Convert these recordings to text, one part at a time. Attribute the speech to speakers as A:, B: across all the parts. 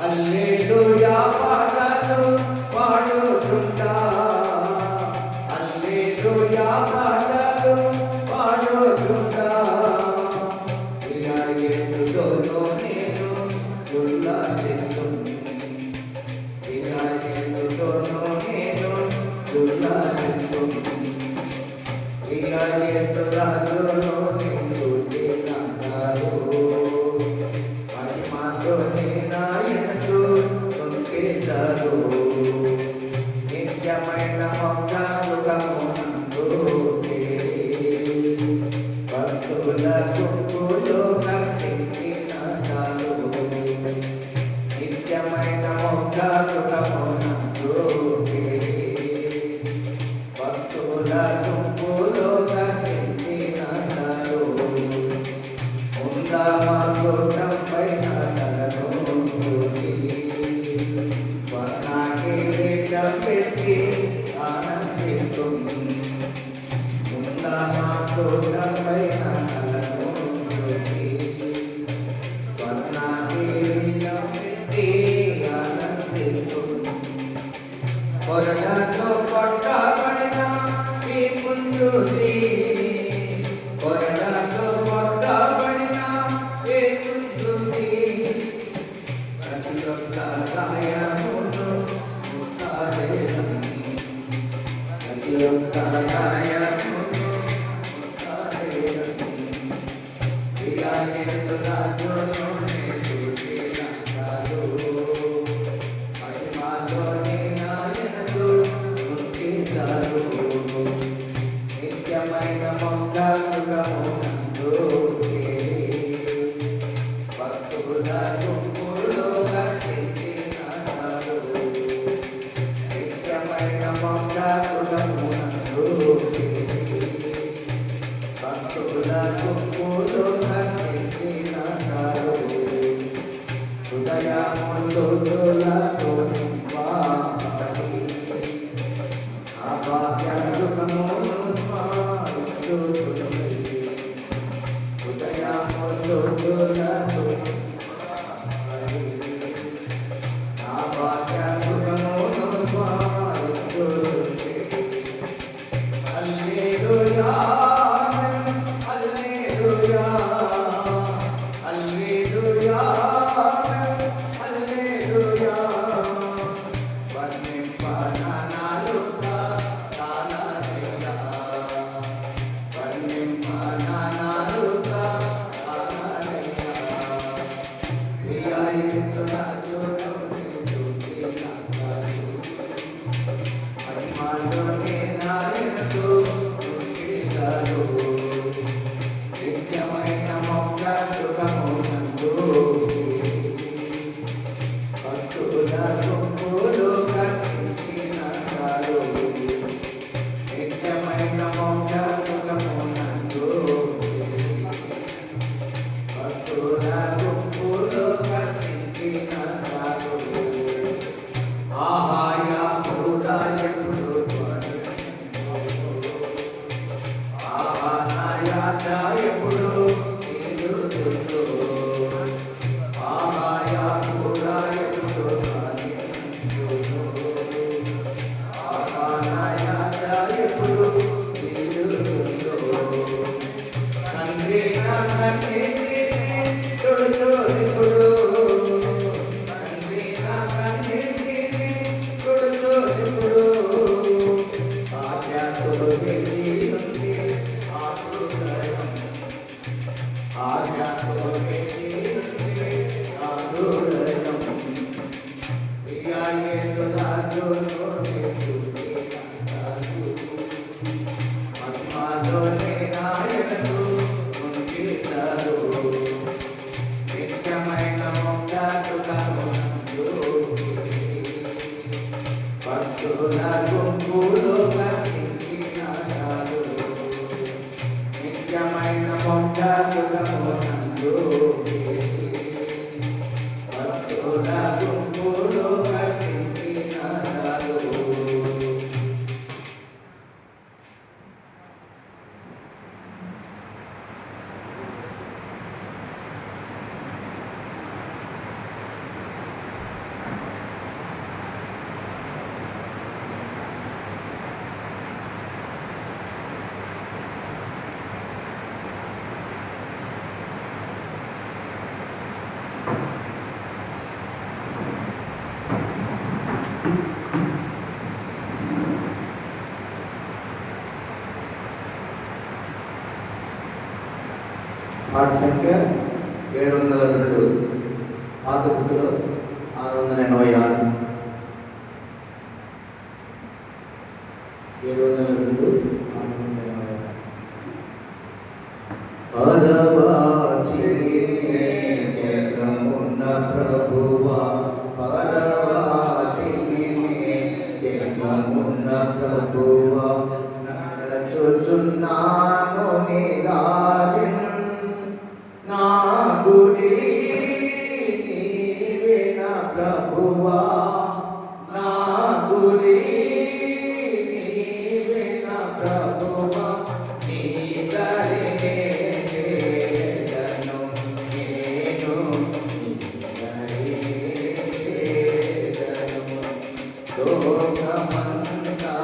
A: హల్లెలూయా పాటలు పాడుతుంటా, హల్లెలూయా పాటలు పాడుతుంటా. ఇలా ఎందులో నేను ఉల్లాసిస్తుంది, ఇలా ఎందులో నేను ఉల్లాసిస్తుంది, ఇలా ఎందులో నేను తిన్నాను. నిత్యమైన మౌనాలుగమునందు భక్తుల గుంపులో కర్పించినారు. నిత్యమైన మౌనాలుగమునందు భక్తుల గుంపులో కర్పించినారు. ఉందామా గోటం పైన పెట్టి ఆనందిస్తుంది. ఉందామా తోటపై పెట్టి ఆనందిస్తుంది. కొరడాతో పట్టబడిన ఈ ముందుది, కొరడాతో పట్టబడిన ఏ ముందుది, ప్రతి ఒక్క గాయమును నిత్యమైన మంగళమునందు భక్తుల గుంపులో కర్పించినారు. నిత్యమైన మంగళమునందు భక్తుల గుంపులో కర్పించినారు. హృదయములో భక్తుల గుంపులు కట్టించినారు. పాట సంఖ్య 702, పాత బుక్లో 686. 702, 686. పరవాసిని జగమున్న ప్రభువా, పరవాసిని జగమున్న ప్రభువా, నడచుచున్నాను నీ దారిన్, నా గురి నీవే నా ప్రభువా, నా గురి నీవే నా ప్రభువా, నీ దరినే చేరను నేను, నీ దరినే చేరను. లోకమంతా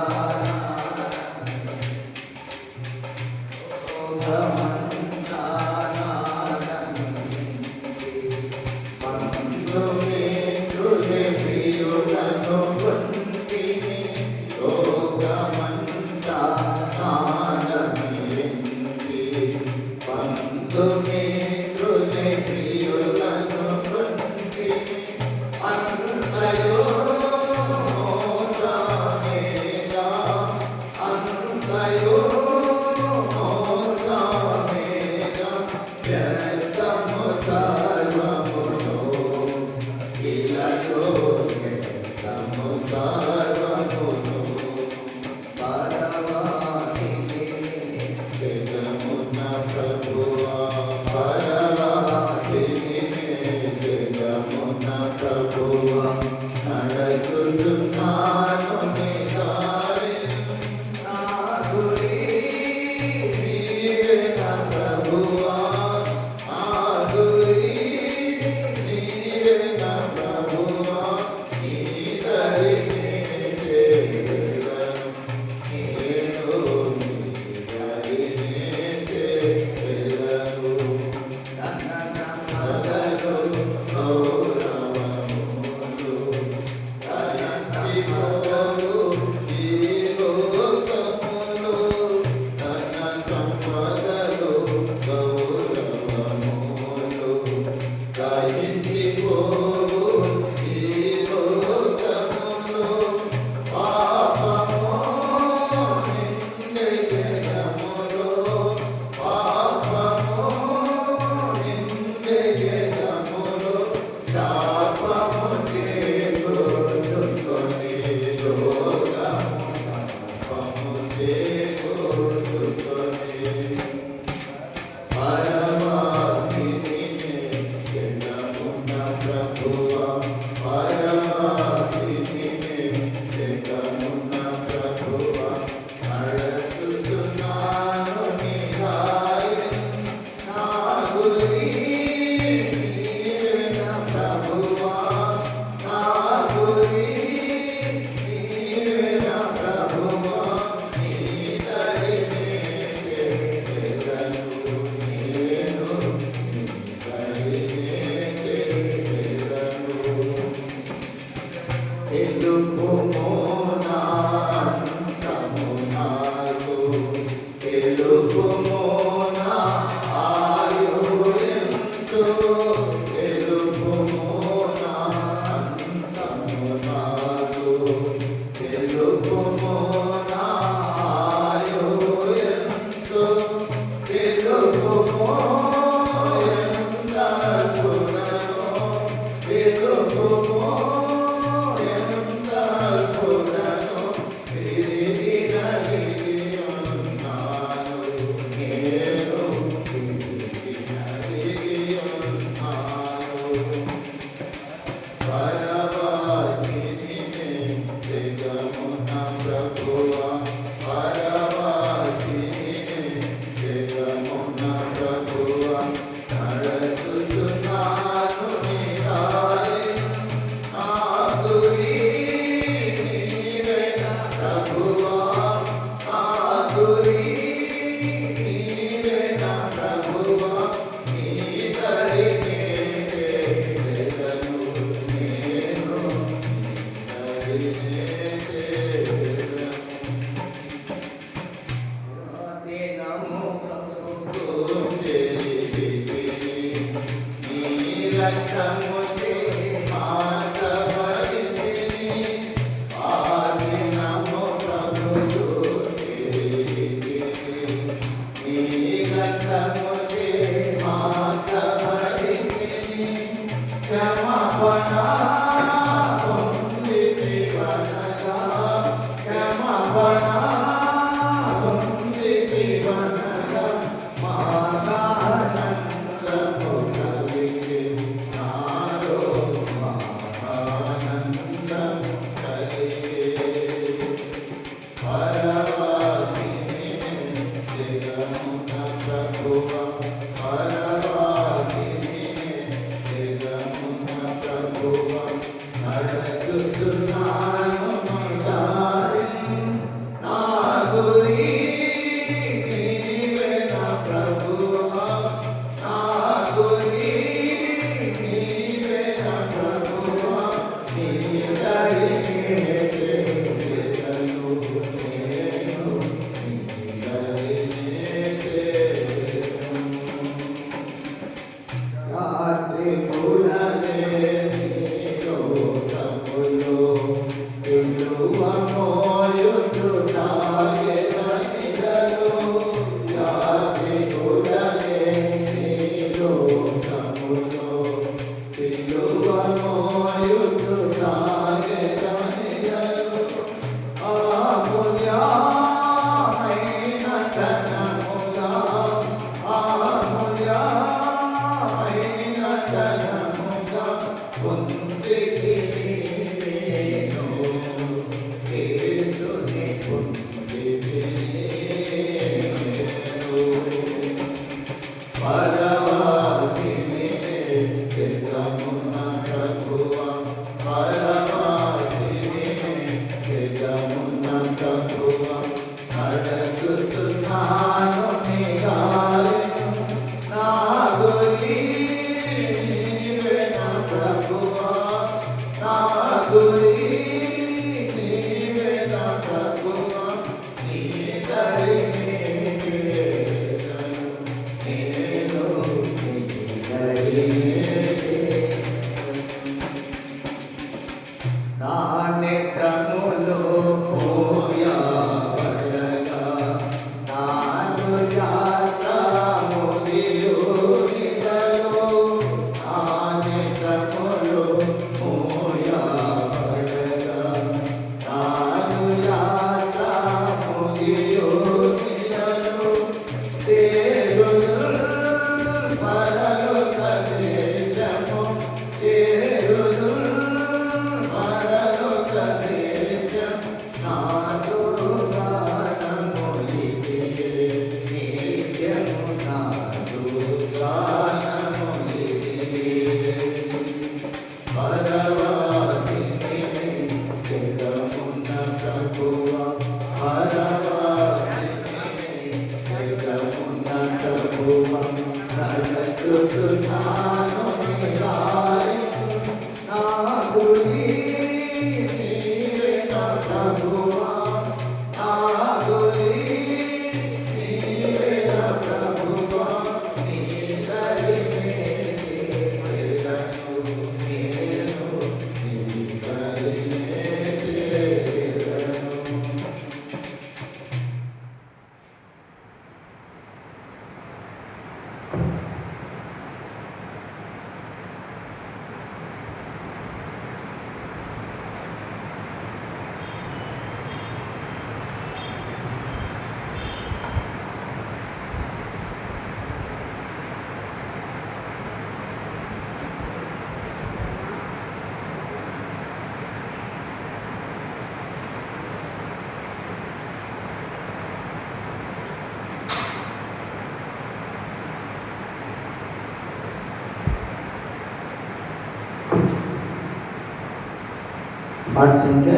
A: పాట సంఖ్య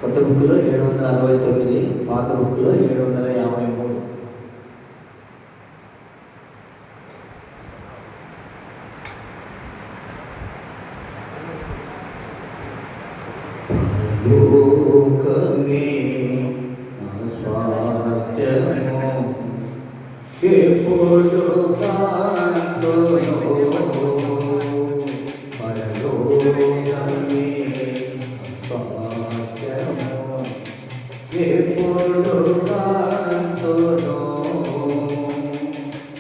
A: కొత్త బుక్లో 769, పాత బుక్లో 753. లోకమే నా స్వాస్థ్యము ఎప్పుడు కాంతును పరలోకమే స్వాస్థ్యము ఎప్పుడు కాంతును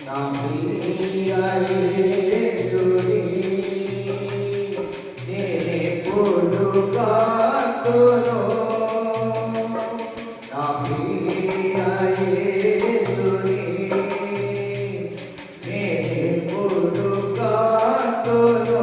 A: నా ప్రియ యేసుని కాతును నా ప్రియ యేసుని నేనెప్పుడు కాతును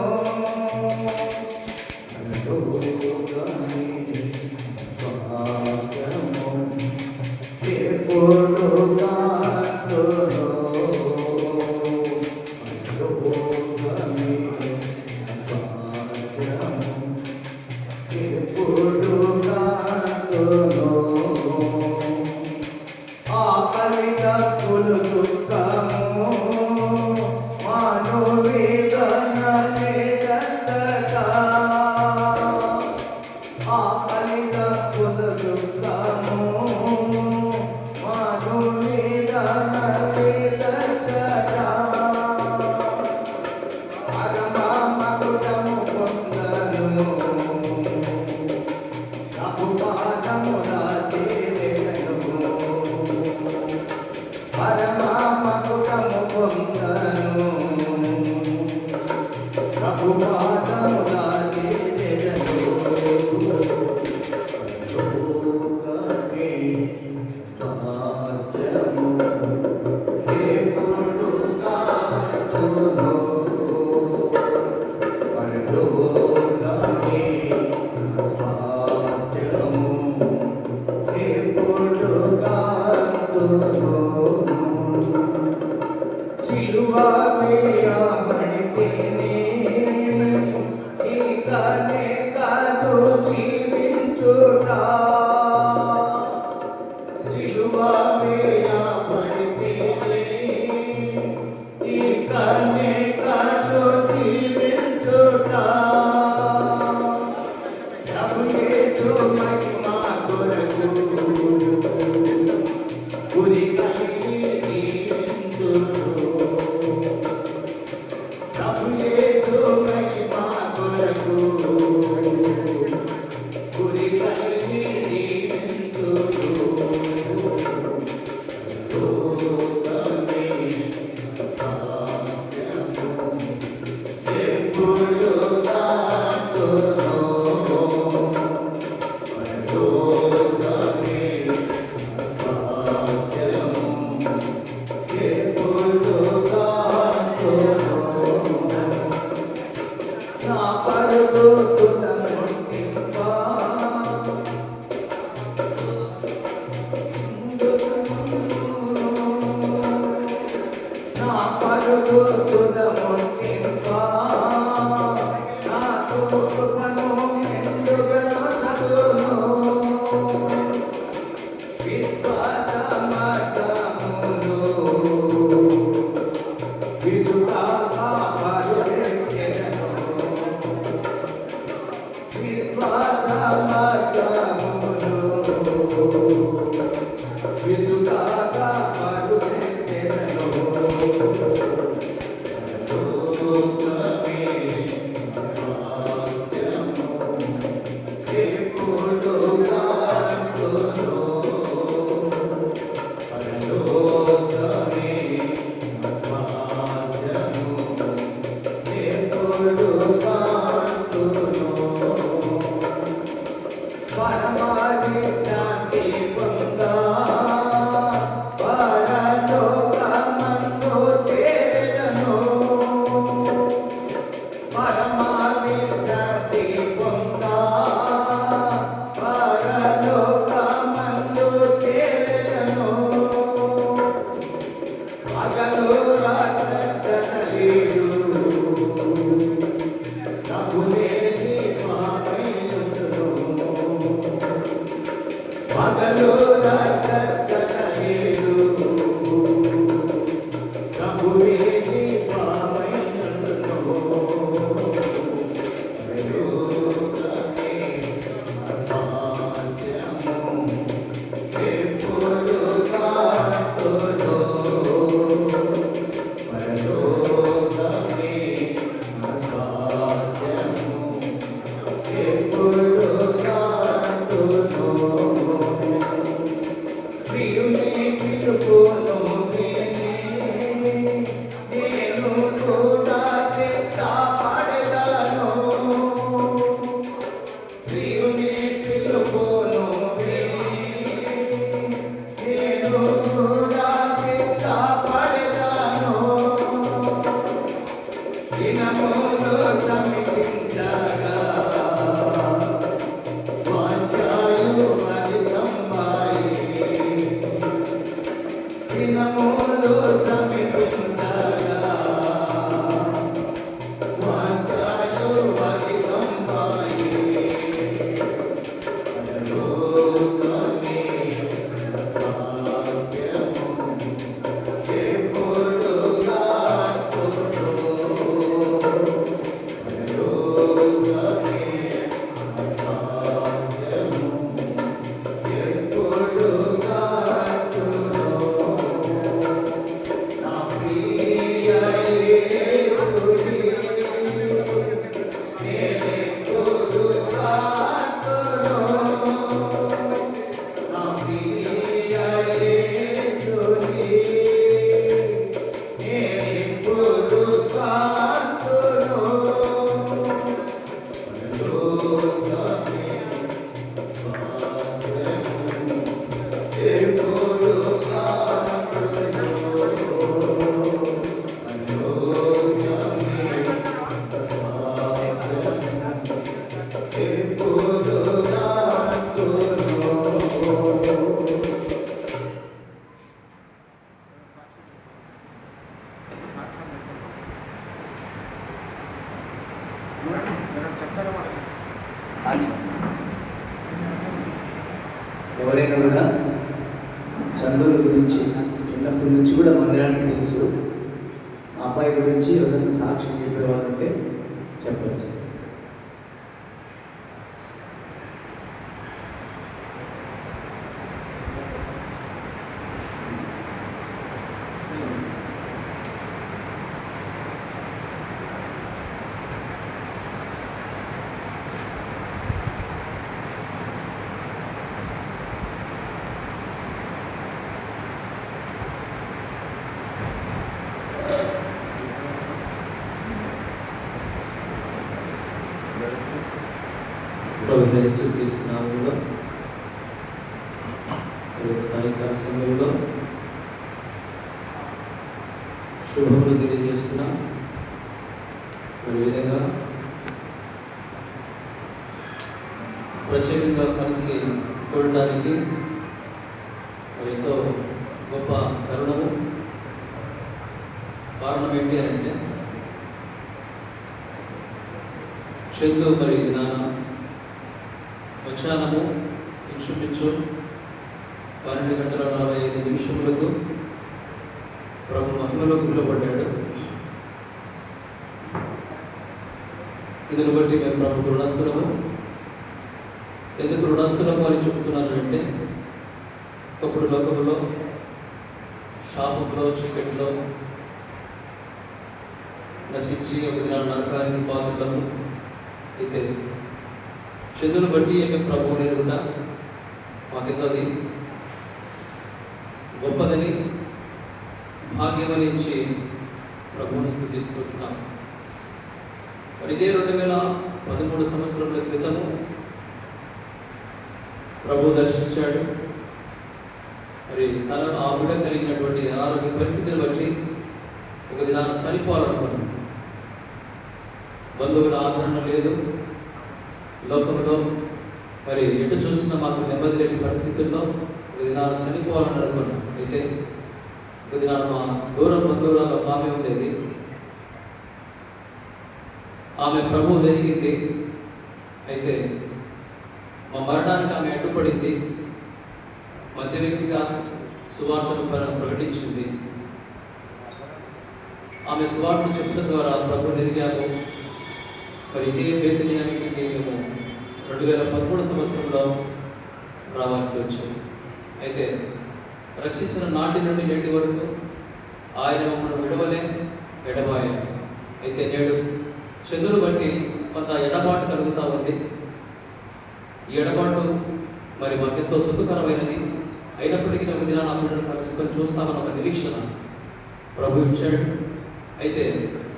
A: ఎవరైనా కూడా చందుల గురించి చిన్నప్పటి నుంచి కూడా మందిరానికి తెలుసు. ఆ అబ్బాయి గురించి ఎవరైనా సాక్ష్యం చెప్పే వాళ్ళు ఉంటే చెప్పచ్చు.
B: ప్రభువైన యేసుక్రీస్తు నామములో సాయంకాల సమయంలో శుభములు తెలియజేస్తున్నాం. మరి విధంగా ప్రత్యేకంగా కలిసి కూడడానికి మరి ఎంతో గొప్ప తరుణము. కారణం ఏంటి అని అంటే చందు మరి దినాన మధ్యాహ్నము ఇంచుమించు 12:45 ప్రభు మహిమలోకి పిలువబడ్డాడు. ఇదిని బట్టి మేము ప్రభు రుణస్థులము. ఎందుకు రుణస్థులము అని చెప్తున్నాను అంటే ఒకప్పుడు లోకములో శాపంలో చీకటిలో నశించి ఒక దినాల నరకానికి పాత్రలము. అయితే చందును బట్టి మేము ప్రభువుని కూడా మాకెంతో అది గొప్పదని భాగ్యమని ఇచ్చి ప్రభువుని స్తుతిస్తున్నాం. మరి ఇదే 2013 సంవత్సరముల క్రితము ప్రభు దర్శించాడు. మరి తన ఆ బిడ్డ కలిగినటువంటి అనారోగ్య పరిస్థితిని బట్టి ఒక దినాన్ని చనిపోవాలనుకున్నాను. బంధువుల ఆదరణ లేదు, లోకంలో మరి ఎటు చూసినా మాకు నెమ్మది లేని పరిస్థితుల్లో ఒక దినాలు చనిపోవాలని అనుకున్నాం. అయితే ఒక దినాలు మా దూరం బంధువురాలు ఒక ఆమె ఉండేది. ఆమె ప్రభువు వెలిగింది. అయితే మా మరణానికి ఆమె అడ్డుపడింది. మధ్య వ్యక్తిగా సువార్తను ప్రకటించింది. ఆమె సువార్త చెప్పడం ద్వారా ప్రభువుని ఎదిగాము. మరి ఇదే బేతనియా ఇంటికి మేము 2013 సంవత్సరంలో రావాల్సి వచ్చింది. అయితే రక్షించిన నాటి నుండి నేటి వరకు ఆయన మమ్మల్ని విడవలే, ఎడబాయలే. అయితే నేడు చందును బట్టి కొంత ఎడబాటు కలుగుతూ ఉంది. ఈ ఎడబాటు మరి మాకెంతో దుఃఖకరమైనది. అయినప్పటికీ ఒక దినాన్ని ఆ బిడ్డను కలుసుకొని చూస్తామని ఒక నిరీక్షణ ప్రభు ఇచ్చాడు. అయితే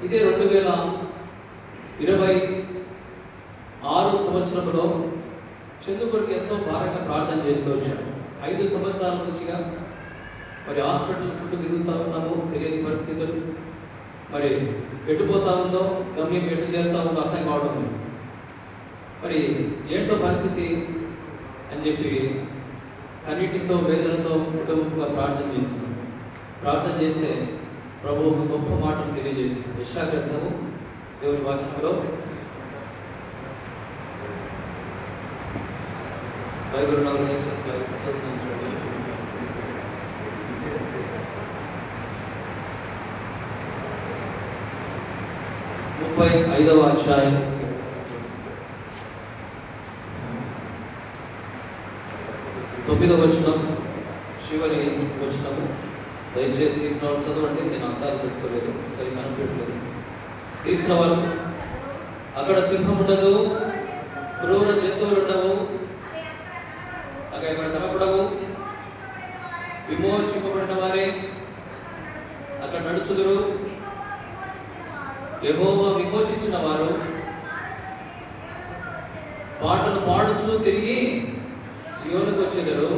B: ఇదే 2026 సంవత్సరంలో చందు కొరకు ఎంతో భారంగా ప్రార్థన చేస్తూ వచ్చాను. 5 సంవత్సరాల నుంచిగా మరి హాస్పిటల్ చుట్టూ తిరుగుతూ ఉన్నాము. తెలియని పరిస్థితులు, మరి ఎటుపోతా ఉందో, గమ్యం ఎటు చేరుతా ఉందో అర్థం కావడం లేదు. మరి ఏంటో పరిస్థితి అని చెప్పి కన్నీటితో వేదనతో కుటుంబంగా ప్రార్థన చేస్తున్నాం. ప్రార్థన చేస్తే ప్రభు ఒక గొప్ప మాటను తెలియజేసింది. యెషయా గ్రంథము దేవుని వాక్యంలో బైబిల్ నవలేం చేస్తారు 35వ అధ్యాయం 9వ వచనం చివరి వచనము. దయచేసి తీసిన వాళ్ళు చదవండి. నేను అంతాలు పెట్టుకోలేదు, సరిగ్గా పెట్టలేదు. తీసిన వాళ్ళు అక్కడ సింహం ఉండదు, క్రూర జంతువులు ఉండవు, అక్కడ కనపడవు, విమోచింపబడిన వారే అక్కడ నడుచుదురు. యెహోవా విమోచించిన వారు పాటలు పాడుచు తిరిగి సియోనుకు వచ్చేదరు.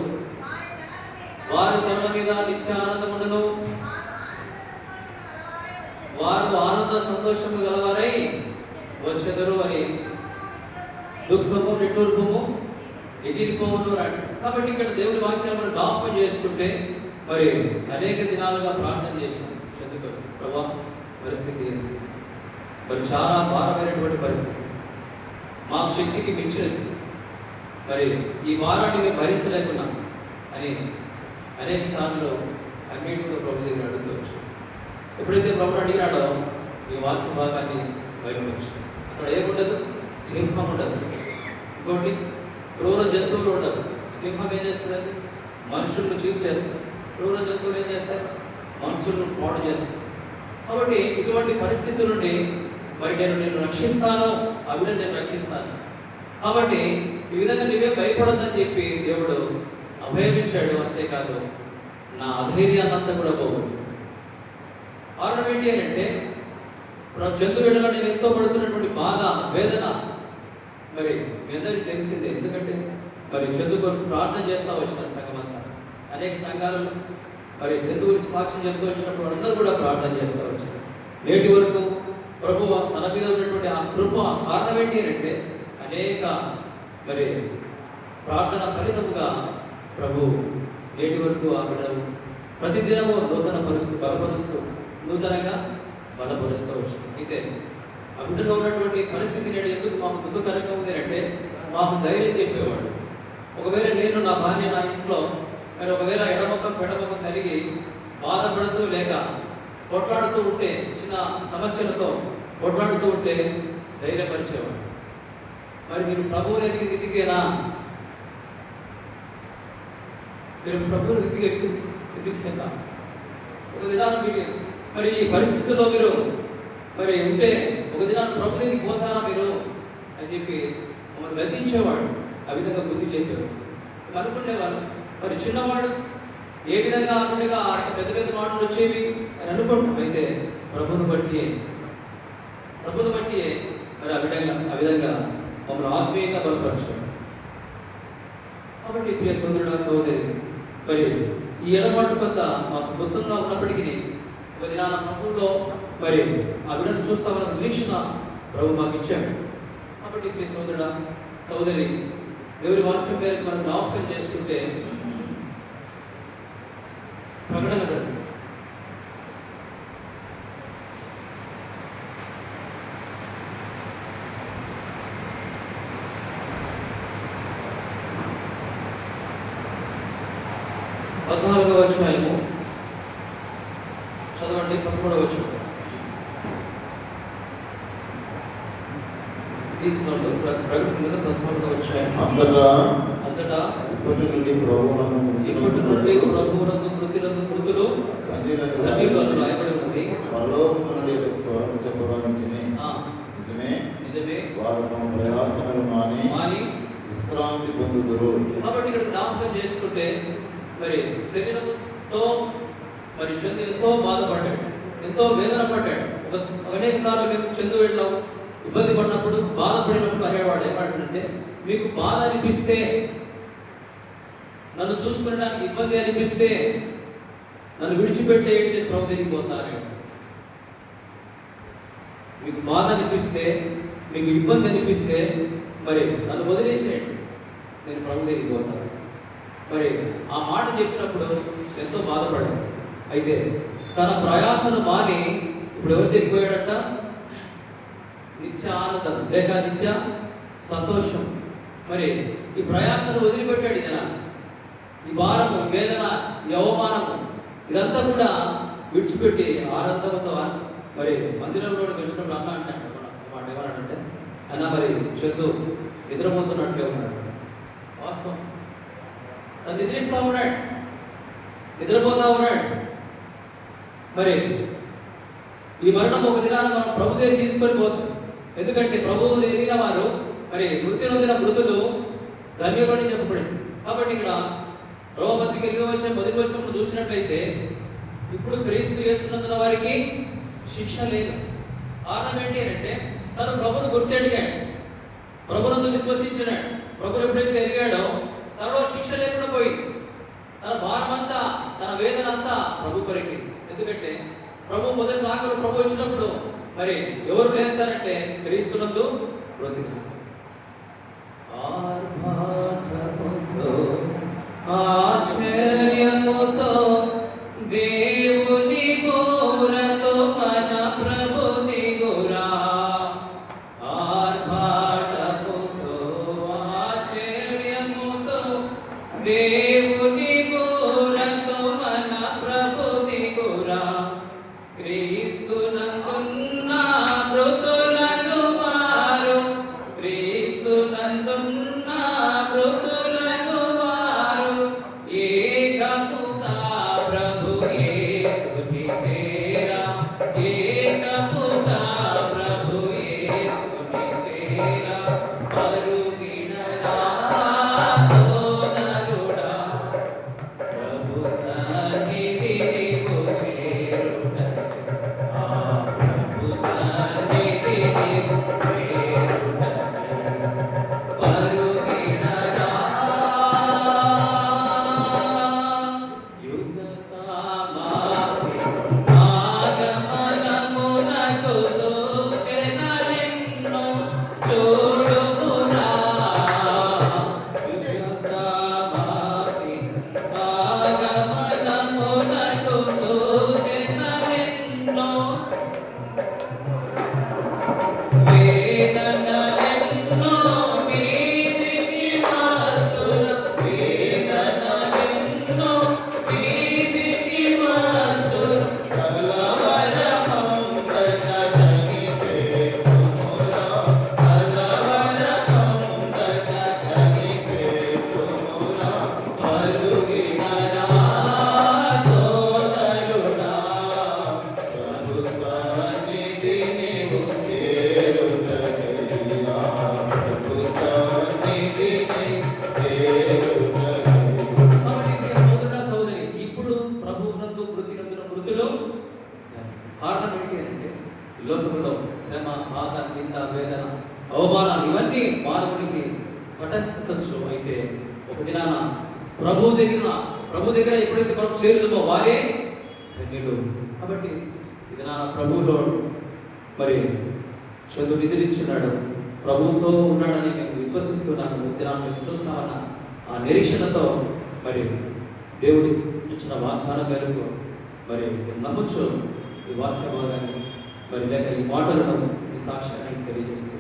B: వారి తల మీద నిత్య ఆనందముండును. వారు ఆనంద సంతోషము గలవారై వచ్చెదరు అని దుఃఖము నిట్టూర్పము ఎగిరిపోవును. కాబట్టి ఇక్కడ దేవుని వాక్యాలు మనం జ్ఞాపకం చేసుకుంటే మరి అనేక దినాలుగా ప్రార్థన చేశాం. చందుకొని ప్రభా పరిస్థితి ఏంటి? మరి చాలా భారమైనటువంటి పరిస్థితి. మాకు శక్తికి మించినది, మరి ఈ భారాన్ని మేము భరించలేకున్నాం అని అనేక సార్లు అన్నిటితో ప్రభు దగ్గర అడుగుతవచ్చు. ఎప్పుడైతే ప్రభుని అడిగినాడో ఈ వాక్య భాగాన్ని బయలుపరిచి అక్కడ ఏముండదు, సింహం ఉండదు, ఇంకోటి క్రూర జంతువులు ఉండవు. సింహం ఏం చేస్తుందండి? మనుషులను చీల్చేస్తారు. క్రూర జంతువులు ఏం చేస్తారు? మనుషులను పాడు చేస్తారు. కాబట్టి ఇటువంటి పరిస్థితుల నుండి మరి నేను రక్షిస్తాను, ఆ బిడ్డను నేను రక్షిస్తాను. కాబట్టి ఈ విధంగా నువ్వే భయపడొద్దని చెప్పి దేవుడు అభయమిచ్చాడు. అంతేకాదు నా అధైర్యాన్నంతా కూడా పోగొట్టు. కారణం ఏంటి అని అంటే జంతువు విడలో నేను ఎంతో పడుతున్నటువంటి బాధ, వేదన మరి మీ అందరికీ తెలిసిందే. ఎందుకంటే మరి చందు కొరకు ప్రార్థన చేస్తూ వచ్చిన సంఘం అంతా, అనేక సంఘాలలో మరి చందు గురించి సాక్ష్యం చెప్తూ వచ్చినప్పుడు అందరూ కూడా ప్రార్థన చేస్తూ వచ్చారు. నేటి వరకు ప్రభు తన మీద ఉన్నటువంటి ఆ కృప కారణం ఏంటి అని అంటే అనేక మరి ప్రార్థన ఫలితముగా ప్రభు నేటి వరకు ఆ బిడ్డను ప్రతిదినము నూతన పరుస్తూ బలపరుస్తూ నూతనంగా బలపరుస్తూ వచ్చింది. అయితే ఆ బిడ్డలో ఉన్నటువంటి పరిస్థితి నేడు ఎందుకు మాకు దుఃఖకరంగా ఉంది అంటే మాకు ధైర్యం చెప్పేవాడు. ఒకవేళ నేను నా భార్య నా ఇంట్లో మరి ఒకవేళ ఎడముఖం పెడముఖం కలిగి బాధపడుతూ లేక కొట్లాడుతూ ఉంటే, చిన్న సమస్యలతో కొట్లాడుతూ ఉంటే ధైర్యపరిచేవాడు. మరి మీరు ప్రభువుని ఎదిగింది ఎందుకేనా? మీరు ప్రభువుని ఎందుకేనా? ఒక దినాన్ని మీరు మరి ఈ పరిస్థితుల్లో మీరు మరి ఉంటే ఒక దినాన్ని ప్రభు దగ్గరికి పోతారా మీరు అని చెప్పి మమ్మల్ని గద్దించేవాడు. ఆ విధంగా బుద్ధి చెప్పేవాడు. అనుకునేవాళ్ళు మరి చిన్నవాడు ఏ విధంగా అనుకుండగా అంత పెద్ద పెద్ద మాటలు వచ్చేవి అని అనుకుంటాం. అయితే ప్రభుని బట్టి మరి ఆ విధంగా మమ్మల్ని ఆత్మీయంగా బలపరచాడు. కాబట్టి ప్రియ సోదరుడు సోదరి, మరి ఈ ఎడబాటు కొంత మాకు దుఃఖంగా ఉన్నప్పటికీ ఒక దినాల ప్రభువులో మరి ఆ బిడ్డను చూస్తామన్న నిరీక్షణ ప్రభు మాకు ఇచ్చాడు. కాబట్టి ప్రియ సోదరుడా సోదరి, దేవుడి వాక్యం మేరకు మనం జ్ఞాపకం చేసుకుంటే ప్రకటన గ్రంథం 14వ అధ్యాయము చదవండి. 13వ వచనం తీసుకున్నాడు. ప్రకటన గ్రంథం 14వ అధ్యాయం. అంతటా ఇప్పటి నుండి ప్రభువునందు మృతులు తండ్రిలను రాయబడి ఉన్నది.
C: పరలోకము నుండి స్వరం చెప్పడానికి నిజమే వారు తమ ప్రయాసములు మాని విశ్రాంతి పొందుదురు.
B: కాబట్టి ఇక్కడ జ్ఞాపకం చేసుకుంటే మరి శరీరంతో మరి చందు ఎంతో బాధపడ్డాడు, ఎంతో వేదన పడ్డాడు. అనేక సార్లు మేము చందు వెళ్ళాము, ఇబ్బంది పడినప్పుడు బాధపడినప్పుడు అనేవాడు ఏమంటే, మీకు బాధ అనిపిస్తే, నన్ను చూసుకునడానికి ఇబ్బంది అనిపిస్తే నన్ను విడిచిపెట్టేయండి, నేను ప్రభు దగ్గరికి పోతాను. మీకు బాధ అనిపిస్తే, మీకు ఇబ్బంది అనిపిస్తే మరి నన్ను వదిలేసేయండి, నేను ప్రభు దగ్గరికి పోతాను. మరి ఆ మాట చెప్పినప్పుడు ఎంతో బాధపడాడు. అయితే తన ప్రయాసను మాని ఇప్పుడు ఎవరి దగ్గరికి పోయాడట? నిత్య ఆనందం లేక నిత్య సంతోషం. మరి ఈ ప్రయాసను వదిలిపెట్టాడు. ఇదనా ఈ భారము, ఈ వేదన, ఈ అవమానము ఇదంతా కూడా విడిచిపెట్టి ఆనందంతో మరి మందిరంలోకి వచ్చినప్పుడు అన్న అంటాడు మాట ఏమన్నాడంటే, అన్న మరి చందు నిద్రపోతున్నట్లే ఉన్నాడు. వాస్తవం, తను నిద్రిస్తూ ఉన్నాడు, నిద్రపోతూ ఉన్నాడు. మరి ఈ మరణం ఒక దినాన మనం ప్రభు దగ్గర తీసుకొని పోతాం. ఎందుకంటే ప్రభువు ఎరిగిన వారు మరి మృతి నొందిన మృతులు ధన్యులని చెప్పబడింది. కాబట్టి ఇక్కడ రోమపత్రిక 20 వచనంలో చూసినట్లయితే ఇప్పుడు క్రీస్తు యేసునందున వారికి శిక్ష లేదు. కారణం ఏంటి అంటే తను ప్రభును గుర్తెడిగాడు, ప్రభునందు విశ్వసించినాడు. ప్రభుని ఎప్పుడైతే ఎరిగాడో తనలో శిక్ష లేకుండా పోయింది. తన భారమంతా, తన వేదన అంతా ప్రభు కొరికి. ఎందుకంటే ప్రభు మొదటి రాకలు ప్రభు వచ్చినప్పుడు మరి ఎవరు లేస్తారంటే క్రీస్తునందు బ్రతికి ఆశ్చర్యముతో దేవుని గోరతో మన ప్రభు దిగురా. ఆర్భాటముతో నందున్న మృతులను వారు ఏకముగా ప్రభు యేసుని చేరా, ఏకముగా ప్రభు యేసుని చేరా. పరుగిడరా సోదరుడా, ప్రభు సన్నిధి నీవు చేరుట, ఆ ప్రభు సన్నిధి నీవు చేరుట. పరుగిడరా యుగ సమాప్తి ఆగమనమునకు సూచనలెన్నో చూడుమురా. యుగ సమాప్తి ఆగమనమునకు సూచనలెన్నో వేదనలెన్నో మీదికి వచ్చును, వేదనలెన్నో మీదికి వచ్చును. కలవరమంతట తనిపెట్టుమురా, కలవరమంతట తనిపెట్టుమురా. పరుగిడరా సోదరుడా, ప్రభు సన్నిధి నీవు చేరుటకయ్యా, ప్రభు సన్నిధి నీవు చేరుటకయ్యా. కాబట్టి ప్రియ సోదరుడా, సోదరి, ఇప్పుడు ప్రభువునందు మృతి నందున మృతులు కారణం ఏంటి అంటే ఈ లోకంలో శ్రమ, బాధ, నింద, వేదన, అవమానాలు ఇవన్నీ మానవునికి పటస్థించవచ్చు. అయితే ఒక దినాన ప్రభు దగ్గర ఎప్పుడైతే మనం చేరుతామో వారే ధన్యులు. కాబట్టి ఈ దినాన ప్రభువులో మరి చంద్రుడు నిద్రించున్నాడు, ప్రభువుతో ఉన్నాడని మేము విశ్వసిస్తున్నాము. ఈ దినాన్ని మేము చూస్తామన్న ఆ నిరీక్షణతో మరి దేవుడు ఇచ్చిన వాగ్దానం మేరకు మరి మేము నమ్మొచ్చు ఈ వాక్య భాగాన్ని, మరి లేక ఈ మాటలను ఈ సాక్ష్యాన్ని తెలియజేస్తూ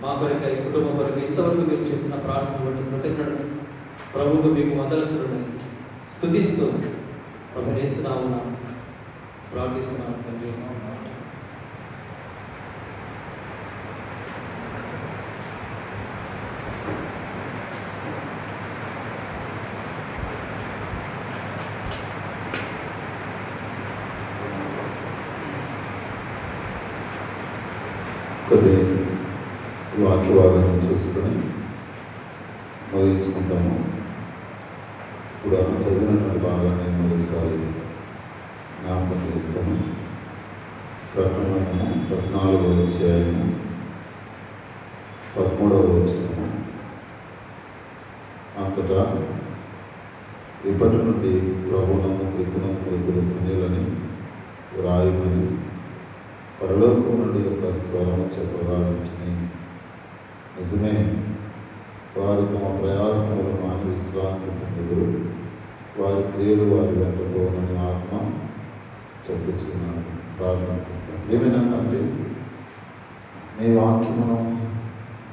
B: మా కొరకై, కుటుంబం కొరకై ఇంతవరకు మీరు చేసిన ప్రార్థన బట్టి కృతజ్ఞతలు ప్రభువుకు మీకు వందనస్తులను స్తుతిస్తూ ప్రభునేస్తున్నాము, ప్రార్థిస్తున్నాము తండ్రి.
C: కొద్ది వాక్య భాగాన్ని చూసుకొని ముగించుకుంటాము. ఇప్పుడు ఆమె చదివినటువంటి భాగాన్ని మరోసారి జ్ఞాపకం చేస్తాను. ప్రకటన 14వ అధ్యాయము 13వ వచనము. అంతటా ఇప్పటి నుండి ప్రభువునందు మృతునందు మృతులు ధన్యులని వ్రాయమని పరలోకం నుండి ఒక స్వరము చెప్పగా వింటిని. నిజమే, వారు తమ ప్రయాసములు మాని విశ్రాంతి పొందుదురు, వారి క్రియలు వారి వెంట పోనని ఆత్మ చెప్పుచున్నాను. ప్రార్థనిస్తాను. ప్రియమైన తండ్రి, నీ వాక్యమును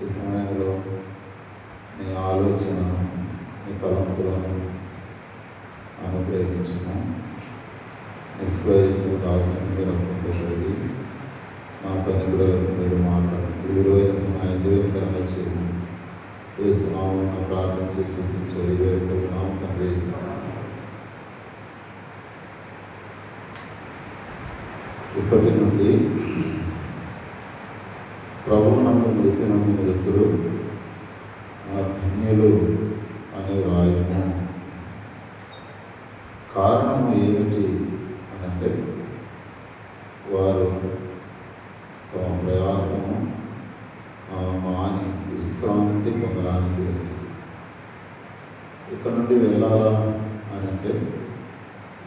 C: ఈ సమయంలో, నీ ఆలోచనను, నీ తలంపులను అనుగ్రహించును. నిష్ప్రయోజన దాసుని మీరు పొందగలిగి నా తల్లిదండ్రులతో మీరు మాట్లాడండి. ఈ విలువైన సమయాన్ని దీవెనకరంగా చేయండి. యేసునామమున ప్రార్థించి స్తుతించి వేడుకుంటున్నాము తండ్రి. ఇప్పటి నుండి ప్రభువునందు మృతునందు మృతులు ధన్యులు అని వ్రాయము. కారణము ఏమిటి అని అంటే, వారు తమ ప్రయాసము మాని విశ్రాంతి పొందడానికి వెళ్ళి ఇక్కడ నుండి వెళ్ళాలా అని అంటే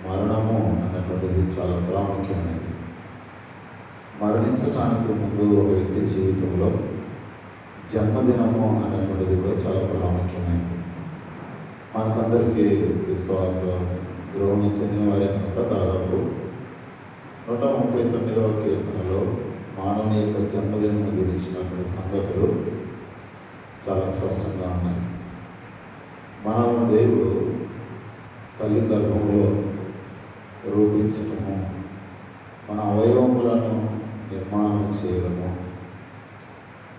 C: మరణము అన్నటువంటిది చాలా ప్రాముఖ్యమైనది. మరణించడానికి ముందు ఒక వ్యక్తి జీవితంలో జన్మదినము అన్నటువంటిది కూడా చాలా ప్రాముఖ్యమైనది. మనకందరికీ విశ్వాస గృహం చెందిన వారి కనుక దాదాపు 139వ కీర్తనలో మానవుని యొక్క జన్మదినం గురించినటువంటి సంగతులు చాలా స్పష్టంగా ఉన్నాయి. మనల్ని దేవుడు తల్లి గర్భంలో రూపించడము, మన అవయవములను నిర్మాణం చేయడము,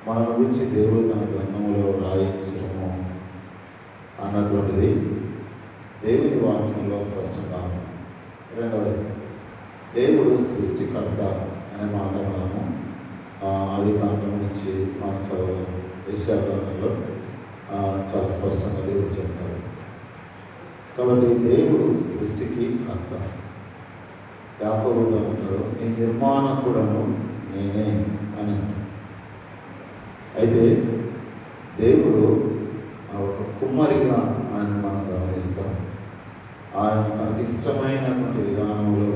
C: మన గురించి దేవుడు తన గ్రంథంలో రాయించడము అన్నటువంటిది దేవుని వాక్యంలో స్పష్టంగా ఉంది. రెండవది, దేవుడు సృష్టికర్త అనే మాట మనము ఆది కాండం నుంచి మనం చదవగలం. యెషయా గ్రంథంలో చాలా స్పష్టంగా దేవుడు చెప్తాడు. కాబట్టి దేవుడు సృష్టికి కర్త. యాకోబుతో అంటాడు, నీ నిర్మాణకుడను నేనే అని అంటాడు. అయితే దేవుడు ఒక కుమ్మరిగా ఆయన మనం గమనిస్తాం. ఆయన తనకి ఇష్టమైనటువంటి విధానంలో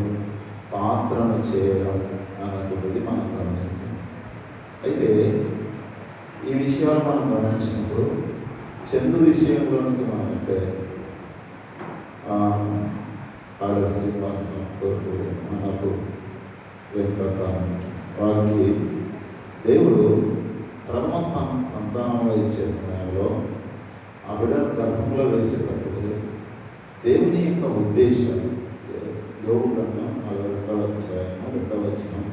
C: పాత్రను చేయడం అన్నటువంటిది మనం గమనిస్తాం. అయితే ఈ విషయాలు మనం గమనించినప్పుడు చందు విషయంలోనికి మనం వస్తే కాళీ శ్రీనివాస మనకు వెనుక వారికి దేవుడు ప్రథమ సంతానంలో ఇచ్చే సమయంలో ఆ బిడ్డను గర్భంలో వేసేటప్పుడు దేవుని యొక్క ఉద్దేశం, యోగు గ్రంథం 42వ అధ్యాయము 2వ వచనం,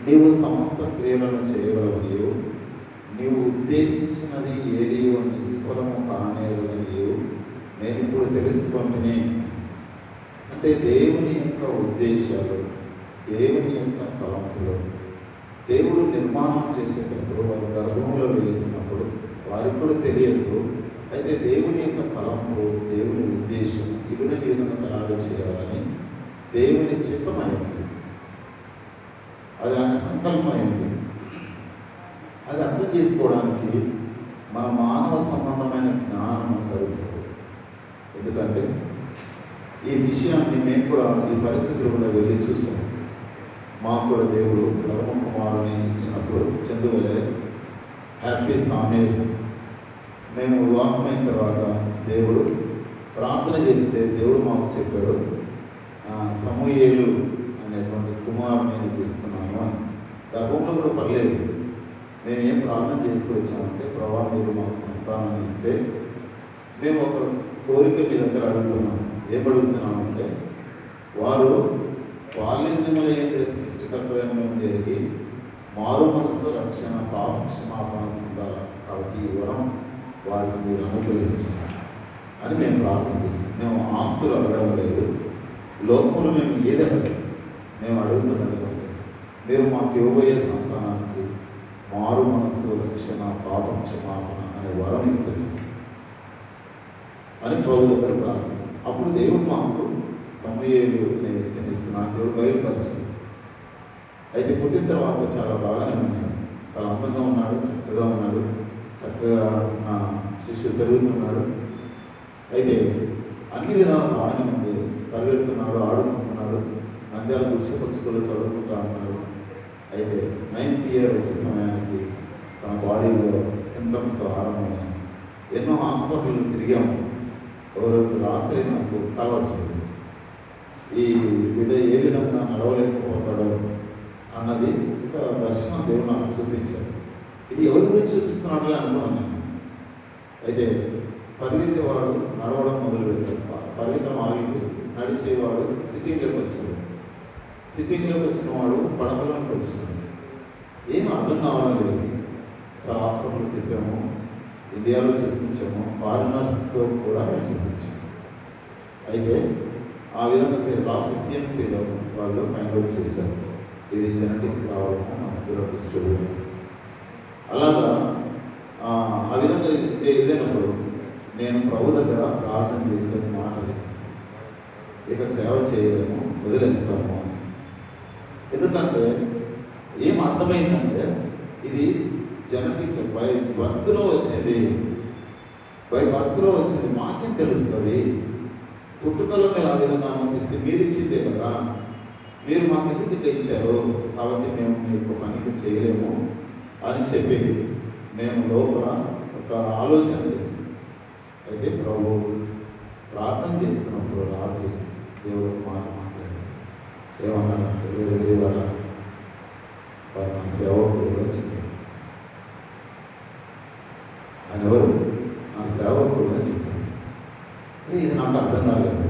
C: నీవు సమస్త క్రియలను చేయగలవనియు నీవు ఉద్దేశించినది ఏది నిష్ఫలము కానేరదనియు నేను ఇప్పుడు తెలుసుకుంటునే. అంటే దేవుని యొక్క ఉద్దేశాలు, దేవుని యొక్క తలంపులు, దేవుడు నిర్మాణం చేసేటప్పుడు వారు గర్భంలో వేసినప్పుడు వారికి కూడా తెలియదు. అయితే దేవుని యొక్క తలంపు, దేవుని ఉద్దేశం ఇవిని ఈ విధంగా తయారు చేయాలని దేవుని చిత్తమైంది, అది ఆయన సంకల్పమైంది. అది అర్థం చేసుకోవడానికి మన మానవ సంబంధమైన జ్ఞానం సరిపోదు. ఎందుకంటే ఈ విషయాన్ని మేము కూడా ఈ పరిస్థితులు కూడా వెళ్ళి చూసాం. మాకు కూడా దేవుడు ప్రథమ కుమారుని ఇచ్చినప్పుడు చందువలే హ్యాపీ సామేల్ మేము వివాహమైన తర్వాత దేవుడు ప్రార్థన చేస్తే దేవుడు మాకు చెప్పాడు, సమూయేలు అనేటువంటి కుమారుని నీకు ఇస్తున్నాను అని. గర్భంలో కూడా పర్లేదు. మేము ఏం ప్రార్థన చేస్తూ వచ్చామంటే, ప్రభా మీరు మాకు సంతానాన్ని ఇస్తే మేము ఒక కోరిక మీ దగ్గర అడుగుతున్నాం. ఏం అడుగుతున్నామంటే, వారు వాళ్ళ ఏం సృష్టికర్తవ్యం మేము జరిగి మారు మనసు రక్షణ పాప క్షమాపణ పొందాలి. కాబట్టి ఈ వరం వారికి మీరు అనుగ్రహించాలి అని మేము ప్రార్థన చేస్తాం. మేము ఆస్తులు అడగడం లేదు, లోకంలో మేము ఏది అడగలేదు. మేము అడుగుతున్నది అంటే మీరు మాకు ఇవ్వబోయే సంతానానికి మారు మనస్సు రక్షణ పాప క్షమాపణ అనే వరం ఇస్తే అని ప్రభు దగ్గర ప్రార్థన చేస్తాం. అప్పుడు దేవుడు మాకు సమూయేలు అనే వ్యక్తిని ఇస్తున్నాడు. దేవుడు బయలుపరిచింది. అయితే పుట్టిన తర్వాత చాలా బాగానే ఉన్నాడు, చాలా అందంగా ఉన్నాడు, చక్కగా ఉన్నాడు, చక్కగా శిష్యుడు పెరుగుతున్నాడు. అయితే అన్ని విధాలు బాగానే ఉంది. పరిగెడుతున్నాడు, ఆడుకుంటున్నాడు, నంద్యాల గుడిసెపల్లి స్కూల్లో చదువుకుంటా ఉన్నాడు. అయితే 9th ఇయర్ వచ్చే సమయానికి తన బాడీలో సింటమ్స్ ఆరంభమైనాయి. ఎన్నో హాస్పిటల్లో తిరిగాము. ఒకరోజు రాత్రి నాకు కల వచ్చింది, ఈ బిడ్డ ఏ విధంగా నడవలేకపోతాడో అన్నది ఒక దర్శనం దేవుడు నాకు చూపించాడు. ఇది ఎవరి గురించి చూపిస్తున్నాడో అనుకున్నాను నేను. అయితే పరిగెత్తేవాడు నడవడం మొదలుపెట్టాడు. పరిగెత్తడం ఆగిపోయింది. నడిచేవాడు సిట్టింగ్లోకి వచ్చాడు. సిట్టింగ్లోకి వచ్చిన వాడు పడకలోకి వచ్చినాడు. ఏం అర్థం కావడం లేదు. చాలా హాస్పిటల్ తిప్పాము, ఇండియాలో చూపించాము, ఫారినర్స్తో కూడా మేము చూపించాము. అయితే ఆ విధంగా లాస్ట్ సిఎంసీలో వాళ్ళు ఫైండ్ అవుట్ చేశారు, ఇది జెనెటిక్ ప్రాబ్లము, మస్క్యులర్ డిస్ట్రోఫీ. అలాగా ఆ విధంగా ఇదైనప్పుడు నేను ప్రభు దగ్గర ప్రార్థన చేసే మాటలు, ఇక సేవ చేయలేము, వదిలేస్తాము అని. ఎందుకంటే ఏం అర్థమైందంటే ఇది జెనెటిక్ బై బర్త్లో వచ్చింది. మాకేం తెలుస్తుంది? పుట్టుకలో మీరు ఆ విధంగా అనుమతిస్తే మీరు ఇచ్చిందే కదా, మీరు మాకు ఎందుకు ఇట్లా ఇచ్చారు, కాబట్టి మేము మీ యొక్క పనికి చేయలేము అని చెప్పి మేము లోపల ఒక ఆలోచన చేసి, అయితే ప్రభు ప్రార్థన చేస్తున్నప్పుడు రాత్రి దేవుడు మాట మాట్లాడాడు. ఏమన్నాడంటే, వెరివాడ వారు నా సేవకుడు అని చెప్పాడు. ఆయన ఎవరు? నా సేవకుడు అని చెప్పాడు. ఇది నాకు అర్థం కాలేదు.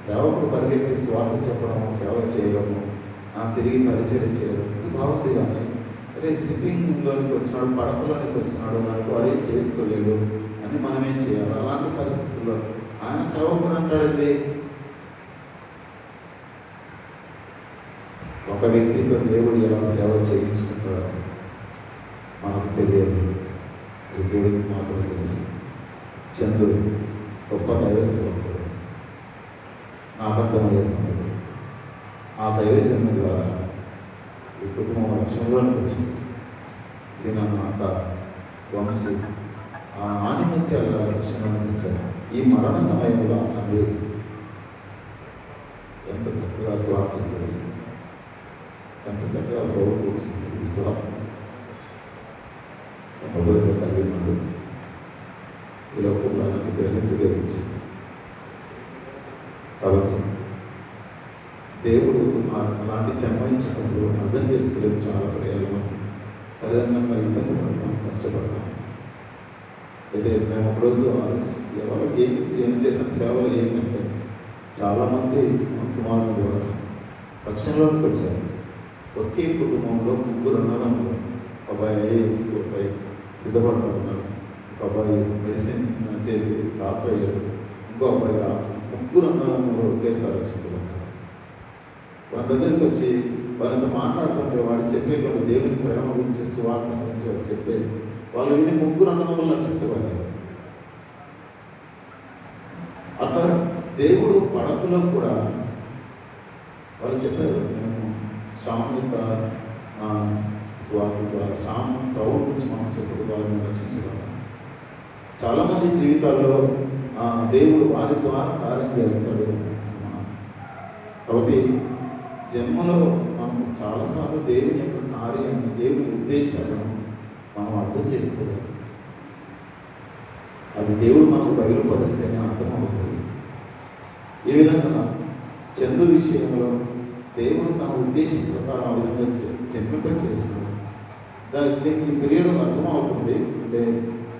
C: సేవకుడు పరిగెత్తి స్వార్థ చెప్పడము, సేవ చేయడము, తిరిగి పరిచయం చేయడం ఇది బాగుంది. కానీ అరే సిట్టింగ్లోనికి వచ్చినాడు, పడకలోనికి వచ్చినాడు, వాడికి వాడేం చేసుకోలేడు అని మనమేం చేయాలి? అలాంటి పరిస్థితుల్లో ఆయన సేవకుడు అంటాడండి, ఒక వ్యక్తితో దేవుడు ఎలా సేవ చేయించుకుంటాడో మనకు తెలియదు, అది దేవుడికి మాత్రమే తెలుసు. చంద్రుడు గొప్ప దైవ సేవకుడు, నాకు అర్థమయ్యే సంగతి. ఆ దైవజన్మ ద్వారా ఈ కుటుంబం రక్షణలోనికి వచ్చింది. సీనన్న అక్క వంశీ ఆ ఆనిముత్యాల రక్షణలోనికి వచ్చారు. ఈ మరణ సమయంలో ఆ తండ్రి ఎంత చక్కగా స్వార్థించాడు, ఎంత చక్కగా ప్రభు కూర్చుంది. విశ్వాసం తన హృదయంలో కలిగి ఉన్నాడు. ఈ లోకంలో నాకు గ్రహించదే వచ్చింది. కాబట్టి దేవుడు అలాంటి జన్మించినప్పుడు అర్థం చేసుకోలేము. చాలా ప్రయాణం తల్లిదండ్రులుగా ఇబ్బంది పడతాం, కష్టపడతాం. అయితే మేము ఒకరోజు ఎవరు ఏం చేసిన సేవలు ఏంటంటే, చాలామంది మా కుమారుల ద్వారా రక్షణలోకి వచ్చారు. ఒకే కుటుంబంలో 3 అన్నదమ్ములు. ఒక అబ్బాయి ఐఏఎస్ అబ్బాయి సిద్ధపడతా ఉన్నాడు, ఒక అబ్బాయి మెడిసిన్ చేసి డాక్టర్ అయ్యాడు, ఇంకో అబ్బాయి డాక్టర్. 3 అన్నదమ్ములు ఒకేసారి రక్షించబడ్డారు. వారి దగ్గరికి వచ్చి వారితో మాట్లాడుతుంటే వాడు చెప్పేటువంటి దేవుని ప్రేమ గురించి, సువార్త గురించి వారు చెప్తే వాళ్ళు విని 3 అన్నదమ్ములు రక్షించబడ్డారు. అట్లా దేవుడు పడకలో కూడా వాళ్ళు చెప్పారు, మేము శ్యామ్ యొక్క స్వార్థ ద్వారా, శ్యామ్ ప్రభు గురించి మాకు చెప్పడం ద్వారా మేము రక్షించగలం. చాలామంది జీవితాల్లో దేవుడు వారి ద్వారా కార్యం చేస్తాడు. కాబట్టి జన్మలో మనం చాలాసార్లు దేవుని యొక్క కార్యాన్ని, దేవుని ఉద్దేశాలను మనం అర్థం చేసుకోలేము. అది దేవుడు మనకు బయలుపరిస్తేనే అర్థమవుతుంది. ఈ విధంగా చందు విషయంలో దేవుడు తన ఉద్దేశం ప్రకారం ఆ విధంగా జన్మింపచేస్తున్నాడు. దీనికి పీరియడ్ అర్థమవుతుంది. అంటే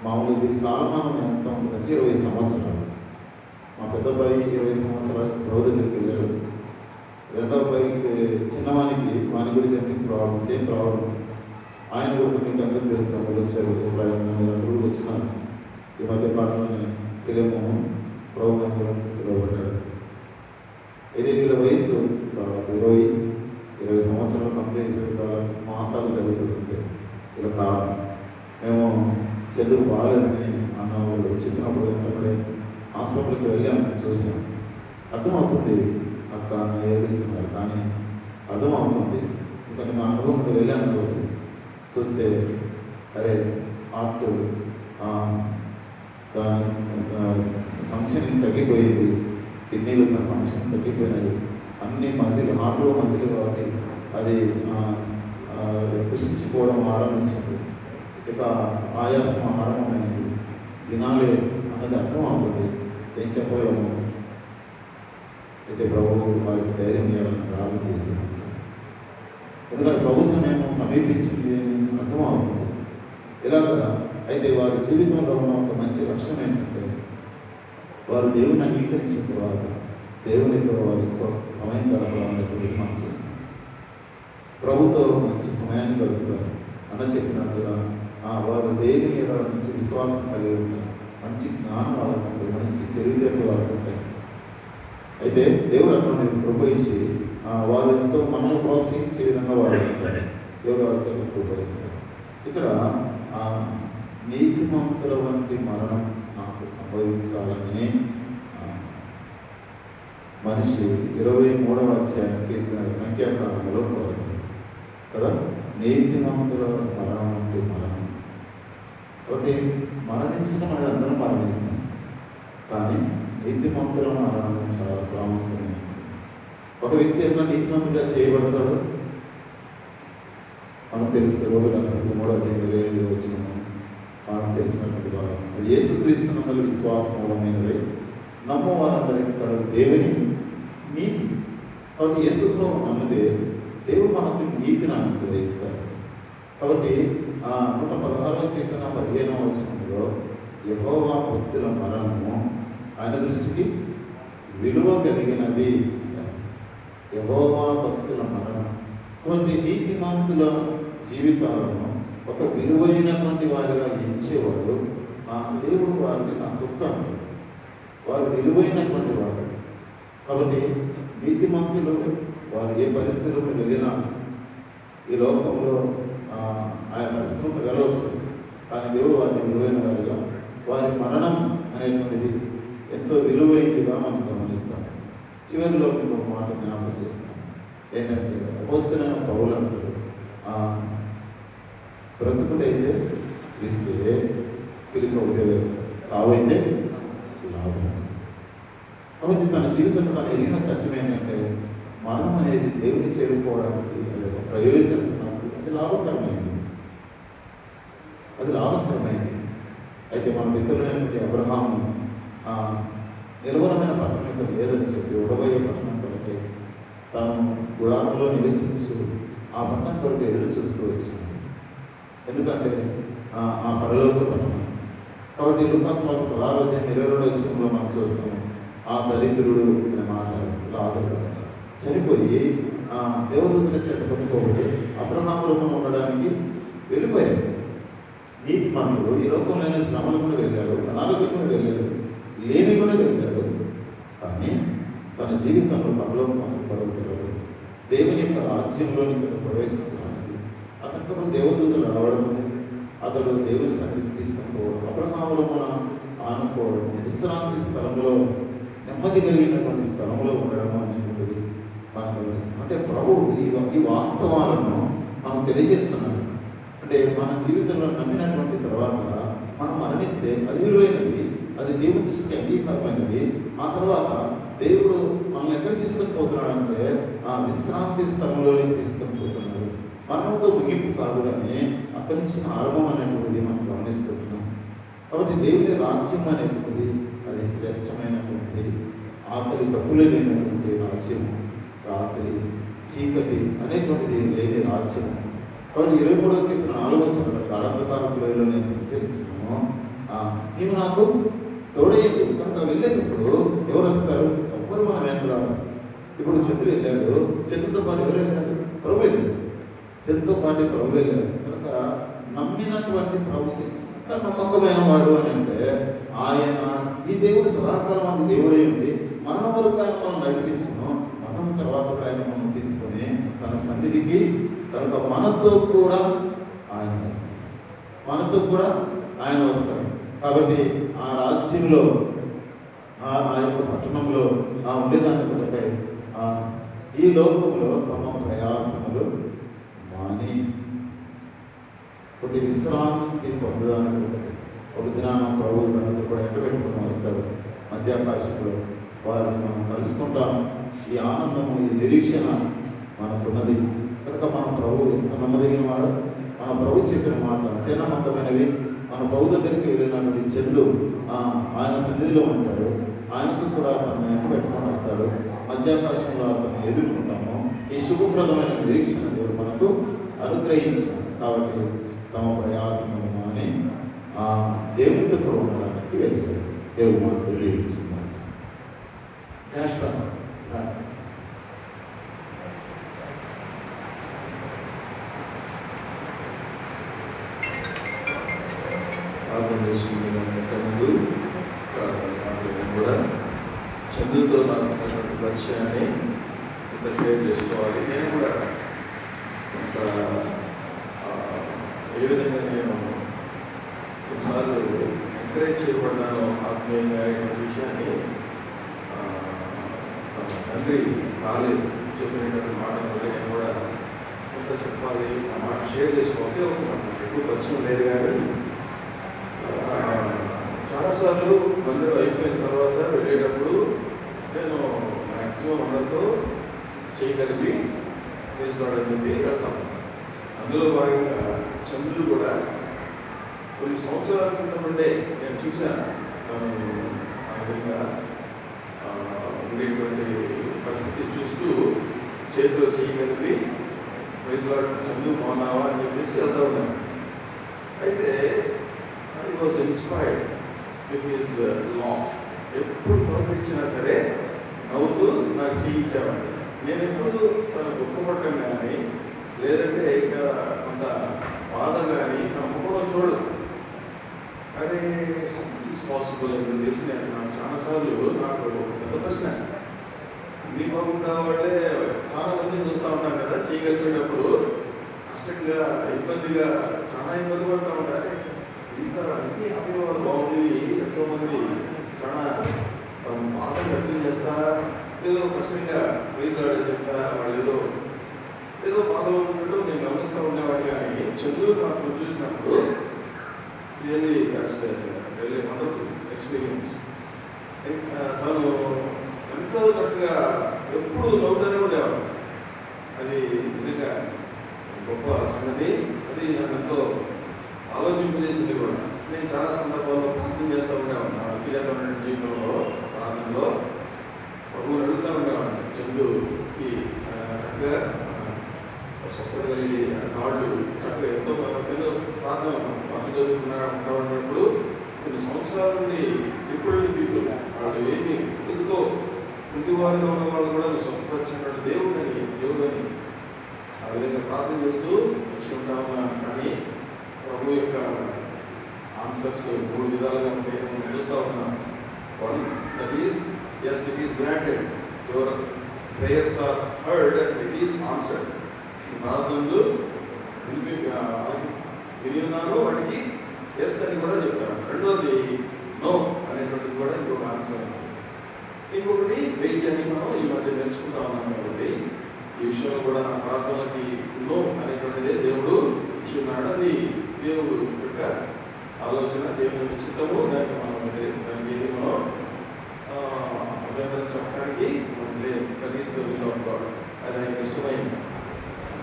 C: మామూలు దీని కాలమానం ఎంత ఉంటుందంటే 20 సంవత్సరాలు. మా పెద్ద అబ్బాయి 20 సంవత్సరాలు ప్రభు దగ్గరికి వెళ్ళాడు. రెండో అబ్బాయికి చిన్నవానికి వానికి కూడా జన్మింగ్ ప్రాబ్లం, సేమ్ ప్రాబ్లం. ఆయన కూడా మీకు అందరికీ తెలుసు, అందరూ వచ్చారు, అందరూ వచ్చినారు. ఈ మధ్య కాలంలోనే ఫిలిమోను ప్రోగ్రాంలో పిలువబడ్డాడు. అయితే వీళ్ళ వయసు 20 సంవత్సరాలు కంప్లీట్ మాసాలు జరుగుతుంది అంతే వీళ్ళ కాలం. మేము చదువు బాగాలేదని అన్న వాళ్ళు చెప్పినప్పుడు వెంటనే హాస్పిటల్కి వెళ్ళాము, చూసాం. అర్థమవుతుంది అక్క అన్న ఏడుస్తున్నారు, కానీ అర్థమవుతుంది. ఎందుకంటే మా అనుభవం మీద వెళ్ళాను కాబట్టి చూస్తే అరే హార్ట్ దాని ఫంక్షన్ తగ్గిపోయింది, కిడ్నీలు తన ఫంక్షన్ తగ్గిపోయినాయి, అన్ని మజిల్, హార్ట్లో మజిల్ కాబట్టి అది కృషించిపోవడం ఆరంభించింది. ఇక ఆయాసం ఆరంభమైంది, దినాలే అన్నది అర్థం అవుతుంది. ఏం చెప్పగలము? అయితే ప్రభువు వారికి ధైర్యం ఇవ్వాలని ప్రార్థన చేశాను. ఎందుకంటే ప్రభు సమయం సమీపించింది అని అర్థం అవుతుంది. ఇలాగా అయితే వారి జీవితంలో ఉన్న ఒక మంచి లక్ష్యం ఏంటంటే, వారు దేవుని అంగీకరించిన తర్వాత దేవునితో వారి సమయం గడపాలనేటువంటిది మనం చూస్తాం. ప్రభుతో మంచి సమయాన్ని గడుపుతారు. అన్న చెప్పినట్టుగా వారు దేవుని మీద మంచి విశ్వాసం కలిగి ఉంటారు, మంచి జ్ఞానం వాళ్ళకు ఉంటుంది, మంచి తెలివితేటలు వాళ్ళకు ఉంటాయి. అయితే దేవుడు అటువంటిది కృపయించి వారు ఎంతో మనల్ని ప్రోత్సహించే విధంగా వారు ఉంటారు. దేవుడు వారికి కృపయిస్తారు. ఇక్కడ నీతిమంతుల వంటి మరణం నాకు సంభవించాలని మనిషి 23వ అధ్యాయం సంఖ్యాకాలంలో కోరుతుంది కదా. నీతిమంతుల మరణం వంటి మరణం. ఒకటి మరణించడం అనేది అందరం మరణిస్తాం, కానీ నీతిమంతుల మరణం చాలా ప్రాముఖ్యమైనది. ఒక వ్యక్తి ఎట్లా నీతిమంతుడిగా చేయబడతాడు మనకు తెలుసు. రోడ్డు రాసిన 3వ అధ్యాయం వచ్చినాము మనకు తెలిసినటువంటి భాగం. అది యేసుక్రీస్తు నందు విశ్వాసం మూలమైనది, నమ్ము వారందరికీ కలుగు దేవుని నీతి. కాబట్టి యేసుతో నమ్మితే దేవుడు మనకు నీతిని అనుగ్రహిస్తాడు. కాబట్టి 116వ కీర్తన 15వ వచనంలో యెహోవా భక్తుల మరణము ఆయన దృష్టికి విలువ కలిగినది. యెహోవా భక్తుల మరణం. కాబట్టి నీతిమంతుల జీవితాలను ఒక విలువైనటువంటి వారిగా ఎంచేవాడు. దేవుడు వారిని నా సొత్తు అంటాడు. వారు విలువైనటువంటి వారు కాబట్టి నీతిమంతులు వారు ఏ పరిస్థితులకు వెళ్ళినా ఈ లోకంలో ఆయా పరిస్థితులకు వెళ్ళవచ్చు, కానీ దేవుడు వారిని విలువైన వారిగా, వారి మరణం అనేటువంటిది ఎంతో విలువైనదిగా మనం గమనిస్తాం. చివరిలో మీకు ఒక మాట జ్ఞాపకం చేస్తాం. ఏంటంటే అపోస్తలుడైన పౌలు అంటాడు, బ్రతుకుడైతే క్రీస్తువే, పిలిపి ఒకటే, చావైతే లాభం. కాబట్టి తన జీవితంలో తను ఎరిగిన సత్యం ఏంటంటే మరణం అనేది దేవుని చేరుకోవడానికి అది ఒక ప్రయోజనం, నాకు అది లాభకరమైంది, అది లాభకరమైంది. అయితే మన పితరులైనటువంటి అబ్రహాము నిర్వరమైన పట్టణం ఇక్కడ లేదని చెప్పి ఉడబోయే పట్టణం కొరకే తాను గుడారంలో నివసించు ఆ పట్టణం కొరకు ఎదురు చూస్తూ వచ్చింది. ఎందుకంటే ఆ పరలోక పట్టణం. కాబట్టి లూకాసు వార్త 16:22 వచనంలో మనం చూస్తాము, ఆ దరిద్రుడు అని మాట్లాడారు లాజరు చనిపోయి దేవదూతల చేత కొనుక్కోబడి అబ్రహాము రొమ్మున ఉండడానికి వెళ్ళిపోయాడు. నీతిమంతుడు ఈ లోకంలోని శ్రమలు కూడా వెళ్ళాడు, అనారోగ్యం కూడా వెళ్ళాడు, లేమి కూడా వెళ్ళాడు. కానీ తన జీవితంలో పరలోకానికి పరుగుతున్నాడు. దేవుని యొక్క రాజ్యంలోని కదా ప్రవేశించడానికి అతని కొరకు దేవదూతలు రావడము, అతడు దేవుని సన్నిధికి తీసుకొని పోవడం, అబ్రహాము రొమ్మున ఆనుకోవడము, విశ్రాంతి స్థలంలో నెమ్మది కలిగినటువంటి స్థలంలో ఉండడము అనేటువంటిది మనం గమనిస్తాం. అంటే ప్రభు ఈ వాస్తవాలను మనం తెలియజేస్తున్నాడు. అంటే మన జీవితంలో నమ్మినటువంటి తర్వాత మనం మరణిస్తే అది విలువైనది, అది దేవుని దృష్టికి అంగీకారమైనది. ఆ తర్వాత దేవుడు మనల్ని ఎక్కడికి తీసుకొని పోతున్నాడంటే ఆ విశ్రాంతి స్థలంలోనికి తీసుకొని పోతున్నాడు. మరణంతో ముగింపు కాదు, కానీ అక్కడి నుంచి ఆరంభం అనేటువంటిది మనం గమనిస్తున్నాం. కాబట్టి దేవుని రాజ్యం అనేటువంటిది అది శ్రేష్టమైనటువంటిది, ఆకలి తప్పులే లేనటువంటి రాజ్యం, రాత్రి చీకటి అనేటువంటిది లేని రాజ్యం. కాబట్టి 23వ కీర్తన 4వ వచనంలో గాఢంధకారపులో నేను సంచరించాను, నీవు నాకు తోడయ్యదు కనుక వెళ్ళేటప్పుడు ఎవరు వస్తారు? ఎవ్వరు మనం వెంట రాదు. ఇప్పుడు చంద్రుడు వెళ్ళాడు, చంద్రుతో పాటు ఎవరు వెళ్ళారు? ప్రభు వెళ్ళాడు, చంద్రుతో పాటు ప్రభు వెళ్ళాడు. కనుక నమ్మినటువంటి ప్రభు ఎంత నమ్మకమైన వాడు అని అంటే ఆయన ఈ దేవుడు సదాకాలం మనకు దేవుడై ఉండి మరణం వరకు ఆయన మనం నడిపించను, మరణం తర్వాత కూడా ఆయన మనం తీసుకొని తన సన్నిధికి, కనుక మనతో కూడా ఆయన వస్తాడు, మనతో కూడా ఆయన వస్తాడు. కాబట్టి ఆ రాజ్యంలో ఆ యొక్క పట్టణంలో ఉండేదాన్ని కొరకై ఈ లోకంలో తమ ప్రయాసములు మాని ఒకటి విశ్రాంతి పొందడానికి ఒక దినాన ప్రభు తనతో కూడా ఎండబెట్టుకుని వస్తాడు మధ్యాకాశంలో. వారిని మనం కలుసుకుంటాం. ఈ ఆనందము, ఈ నిరీక్షణ మనకున్నది. కనుక మన ప్రభు ఎంత నమ్మదగిన వాడు, మన ప్రభు చెప్పిన మాటలు అంతే నమ్మకమైనవి. మన ప్రభు దగ్గరికి వెళ్ళినటువంటి చందు ఆయన సన్నిధిలో ఉంటాడు, ఆయనతో కూడా తనను ఎండబెట్టుకొని వస్తాడు. మధ్యాకాశంలో అతను ఎదుర్కొంటాము. ఈ శుభప్రదమైన నిరీక్షణ దేవుడు మనకు అనుగ్రహించాడు. కాబట్టి తమ ప్రయాసములు మాని దేవునితో కూడా ఉండడానికి వెళ్ళాడు. దేవుడు మాటలు దీవించుకున్నాడు.
D: ప్రార్థన చేసుకుంటున్న ముందు నేను కూడా చందుతో నాకు పరిచయాన్ని కొంత షేర్ చేసుకోవాలి. నేను కూడా కొంత ఏ విధంగా నేను కొన్నిసార్లు ఎంకరేజ్ చేయబడ్డాను ఆత్మీయంగా అనేటువంటి విషయాన్ని తమ తండ్రి కాలేదు చెప్పినటువంటి మాటను బట్టి నేను కూడా కొంత చెప్పాలి, ఆ మాట షేర్ చేసుకోవాలి. ఒక మాట ఎక్కువ పరిచయం లేదు, కానీ చాలాసార్లు మందిరం అయిపోయిన తర్వాత వెళ్ళేటప్పుడు నేను మ్యాక్సిమం అందరితో చేయగలిగి తెలుసుకోవడం చెప్పి వెళ్తాం. అందులో భాగంగా చంద్రుడు కూడా కొన్ని సంవత్సరాల క్రితం నుండే నేను చూశాను. తను ఆ విధంగా ఉండేటువంటి పరిస్థితి చూస్తూ చేతిలో చేయగలిగి ప్రైజ్లో చంద్రు బాగున్నావా అని చెప్పేసి వెళ్తూ ఉన్నాను. అయితే I was inspired with his laugh. ఎప్పుడు పలకరించినా సరే నవ్వుతూ నాకు చేయించేవాడు. నేను ఎప్పుడు తను దుఃఖపడ్డం కానీ లేదంటే ఇంకా కొంత అంత బాధ కానీ తన ముఖంలో చూడలే. అరే ఇట్ ఈస్ పాసిబుల్ అని చెప్పేసి నాకు చాలాసార్లు నాకు ఒక పెద్ద ప్రశ్న. అన్ని బాగుండా వాళ్ళే చాలా మందిని చూస్తూ ఉంటాం కదా, చేయగలిగేటప్పుడు కష్టంగా ఇబ్బందిగా చాలా ఇబ్బంది పడుతూ ఉంటారు. ఇంత అన్ని అవయవాలు బాగుండి ఎంతోమంది చాలా తమ బాధను వ్యక్తం చేస్తా, ఏదో కష్టంగా ప్రైజ్లాడని చెప్తా, వాళ్ళు ఏదో బాధలో ఉన్నట్టు నేను గమనిస్తూ ఉండేవాడిని. కానీ చంద్రుడు మాత్రం చూసినప్పుడు really that's really wonderful experience. తను ఎంతో చక్కగా ఎప్పుడు నవ్వుతూనే ఉండేవాడు. అది నిజంగా గొప్ప సంగతి. అది నన్ను ఎంతో ఆలోచింపజేసింది కూడా. నేను చాలా సందర్భాల్లో ప్రార్థన చేస్తూ ఉండేవాడు. నా వ్యక్తిగతమైన జీవితంలో ప్రార్థనలో ప్రభువుని అడుగుతూ ఉండేవాడిని. చందుకి చక్కగా స్వస్థత కలిగి కాళ్ళు చక్కగా ఎంతో ప్రార్థన చదువుకున్నప్పుడు కొన్ని సంవత్సరాల నుండి ట్రిపుల్డ్ పీపుల్ వాళ్ళు ఏమి పుట్టుకతో ఇంటివారుగా ఉన్న వాళ్ళు కూడా స్వస్థపరిచినటువంటి దేవుడని ఆ విధంగా ప్రార్థన చేస్తూ వచ్చి ఉంటా ఉన్నాను. కానీ ప్రభు యొక్క ఆన్సర్స్ 3 విధాలుగా ఉంటాయి మనం చూస్తూ ఉన్నాం. One, that is yes, it is granted. Your prayers are heard and it is answered. ప్రార్థనలు విని ఉన్నాను, వాటికి ఎస్ అని కూడా చెప్తాను. రెండోది నో అనేటువంటిది కూడా ఇంకొక ఆన్సర్. ఇంకొకటి వెయిట్ అని మనం ఈ మధ్య తెలుసుకుంటా ఉన్నాం. కాబట్టి ఈ విషయంలో కూడా నా ప్రార్థనలకి నో అనేటువంటిదే దేవుడు ఇచ్చి ఉన్నాడు. అది దేవుడు యొక్క ఆలోచన, దేవుని యొక్క చిత్తము. దానికి ఏది మనం అభ్యంతరం చెప్పడానికి మనం లేదు. కనీసం అది ఆయనకి ఇష్టమైంది.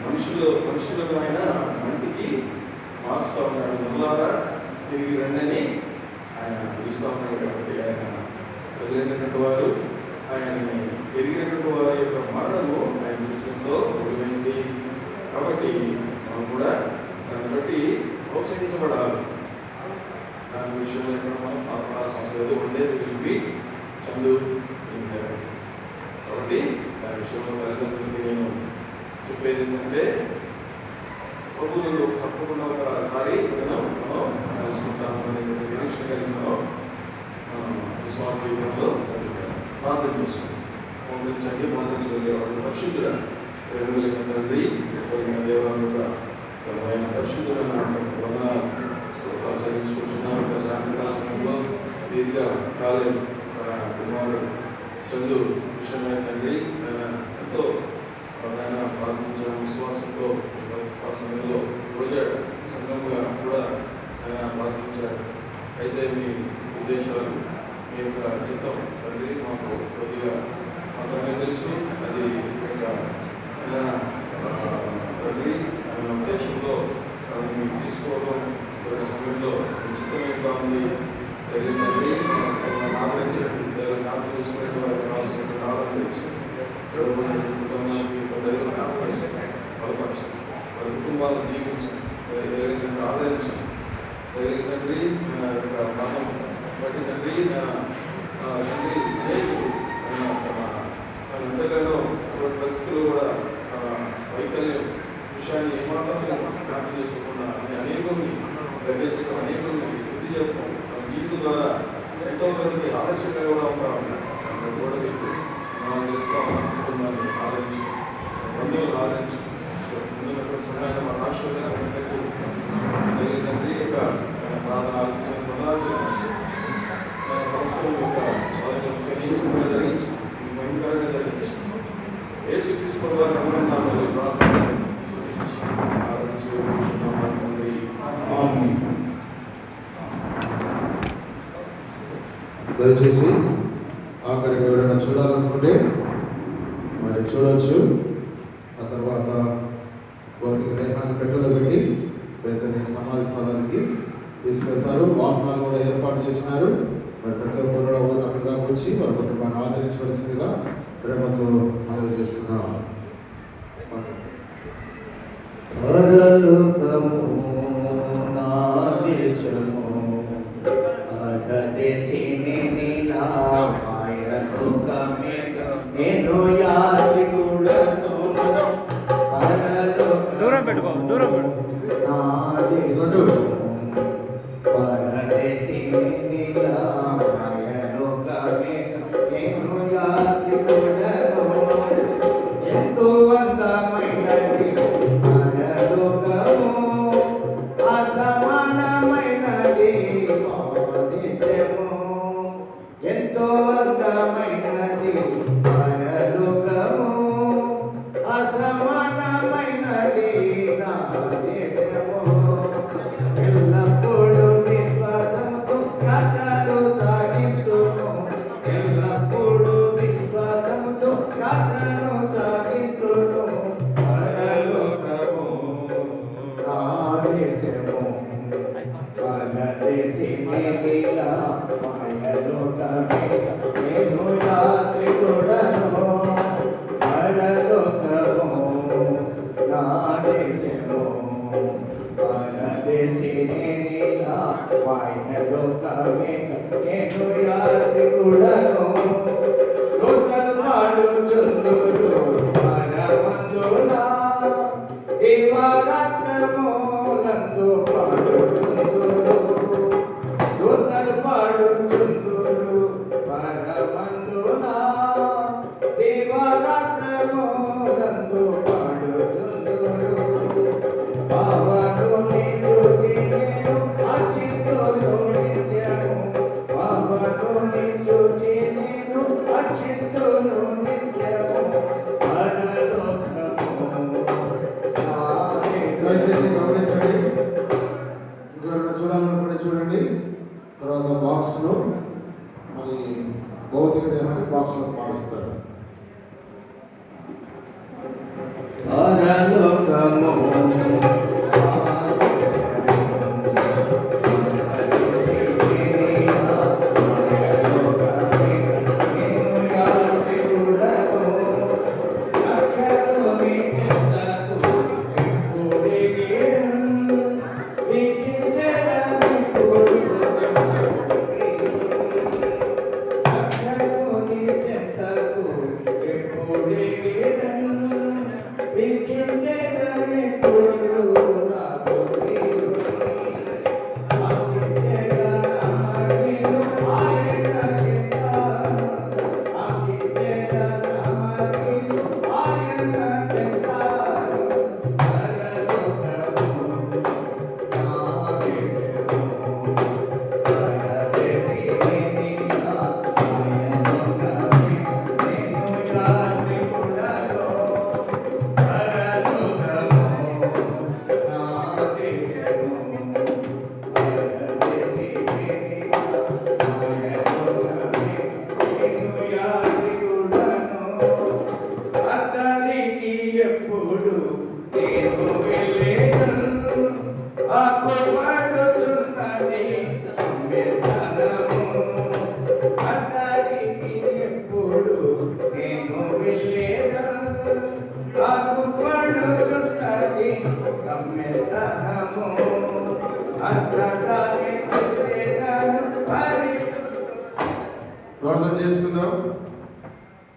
D: మనుషులను ఆయన మంటికి మార్చుతూ ఉన్నాడు. ముల్లారా తిరిగి రండి ఆయన పిలుస్తూ ఉన్నాడు. కాబట్టి ఆయన ప్రజలైనటువంటి వారు, ఆయనని పెరిగినటువంటి వారి యొక్క మరణము ఆయన దృష్టితో విలువైంది. కాబట్టి మనం కూడా దాన్ని బట్టి ప్రోత్సహించబడాలి. దాని విషయంలో ఎక్కడ మనం బాధపడాల్సిన అవసరం లేదు. ఉండేది చందు ఇంకా. కాబట్టి దాని విషయంలో తల్లిదండ్రులకి నేను చెప్పేది ఏంటంటే, ప్రభు నేను తప్పకుండా ఒకసారి మనం కలుసుకుంటాము అనేటువంటి నిరీక్షణ కలిగి మనం విశ్వాస జీవితంలో ప్రార్థన చేసుకుంటాం. మోకరించగలిగేవాడు పరిశుద్ధుడా, ప్రేమగలిగిన తండ్రి, కలిగిన దేవాలయ ఘనమైన పరిశుద్ధులను వందనాలు స్తోత్రాలు చెల్లించుకుంటున్నాను. సాయంత్రకాల సమయంలో వీధిగా కాలేరు తన కుమారుడు చందు విషయమైన తండ్రి ఆయన ఎంతో ఆయన ప్రార్థించిన విశ్వాసంతో ఆ సమయంలో రోజా సంఘంగా కూడా ఆయన ప్రార్థించారు. అయితే మీ ఉద్దేశాలు, మీ యొక్క చిత్తం తండ్రి మాకు కొద్దిగా మాత్రమే తెలుసు. అది ఆయన తండ్రి ఆయన ఉద్దేశంలో తనని తీసుకోవడం ఒక సమయంలో చిత్తమైగా ఉంది. తండ్రి ఆదరించినట్టు జ్ఞాపకం చేసుకున్నట్టు కావాల్సిన ఆదరించారు. బలపరచండి, వారి కుటుంబాలను దీవించండి, ఆదరించండి. తండ్రి మన యొక్క మతం బట్టి తండ్రి తండ్రి అనేకులు తన ఎంతగానో అటువంటి పరిస్థితుల్లో కూడా తన వైకల్యం విషయాన్ని ఏమాత్రం జ్ఞాపకం చేసుకోకుండా అనేకుల్ని గర్వించడం, అనేకుల్ని శుద్ధి చెప్పడం, తన జీవితం ద్వారా ఎంతో మందికి ఆదర్శంగా కూడా ఉంటాం. కూడా మీకు మనం తెలుస్తా ఉన్నాం. కుటుంబాన్ని ఆదరించి, బంధువులను ఆదరించి, ముందున్నటువంటి సమయాన్ని మన రాష్ట్రంలో తండ్రి యొక్క ప్రార్థన ఆలోచించిన పొందాల్సింది సంస్థల యొక్క స్వాధీనించుకొని చక్కగా జరిగించి, భయంకరంగా జరిగించి, యేసుక్రీస్తు వారి నమ్మకంలో ప్రార్థన ఆరాధించి తండ్రి.
C: దయచేసి ఆఖరికి ఎవరైనా చూడాలనుకుంటే మరి చూడవచ్చు. ఆ తర్వాత భౌతిక దేహాన్ని పెట్టెలో పెట్టి బేతనీ సమాధి స్థలానికి తీసుకెళ్తారు. వాహనాలు కూడా ఏర్పాటు చేసినారు. మరి ప్రతి ఒక్కరు కూడా అక్కడి దాకా వచ్చి వారి కుటుంబాన్ని ఆదరించవలసిందిగా ప్రేమతో మనవి చేస్తున్నాం.
A: పరలోకము నా దేశము అగదేశిని నీలా మాయలోకమే నేను యాత్రికుడను. పరలోకము
E: దూరం పెట్టుకో, దూరం పెట్టు.
A: నీలా మాయలోకమే నేను యాత్రికుడను పరలోకము నా దేశము పరదేశి నీలా మాయలోకమే నేను యాత్రికుడను దూతలు పాడుచుందురు పరమందునా దేవారాత్రములందు పాడుచుందురు దూతలు పాడుచుందురు పరమందునా దేవారాత్రములందు పాడుచుందురు పావనుని స్తుతి నేను అర్చితును నిత్యము పావనుని స్తుతి నేను అర్చితును నిత్యము పరలోకము నా
C: దయచేసి గమనించండి. ఇంకెవరైనా చూడాలనుకుంటే చూడండి. తర్వాత బాక్స్లో మరి భౌతిక దేహాన్ని బాక్స్లో మారుస్తారు.
A: పరలోకము ఎప్పుడు నేను వెళ్ళేదను ఆకుపడుతున్నది స్థానము అతనికి ఎప్పుడు నేను వెళ్ళేదను ఆకుపడుతున్నది గమ్యస్థానము అచ్చటాన్ని వచ్చేదను
C: ప్రార్థన చేసుకుందాం.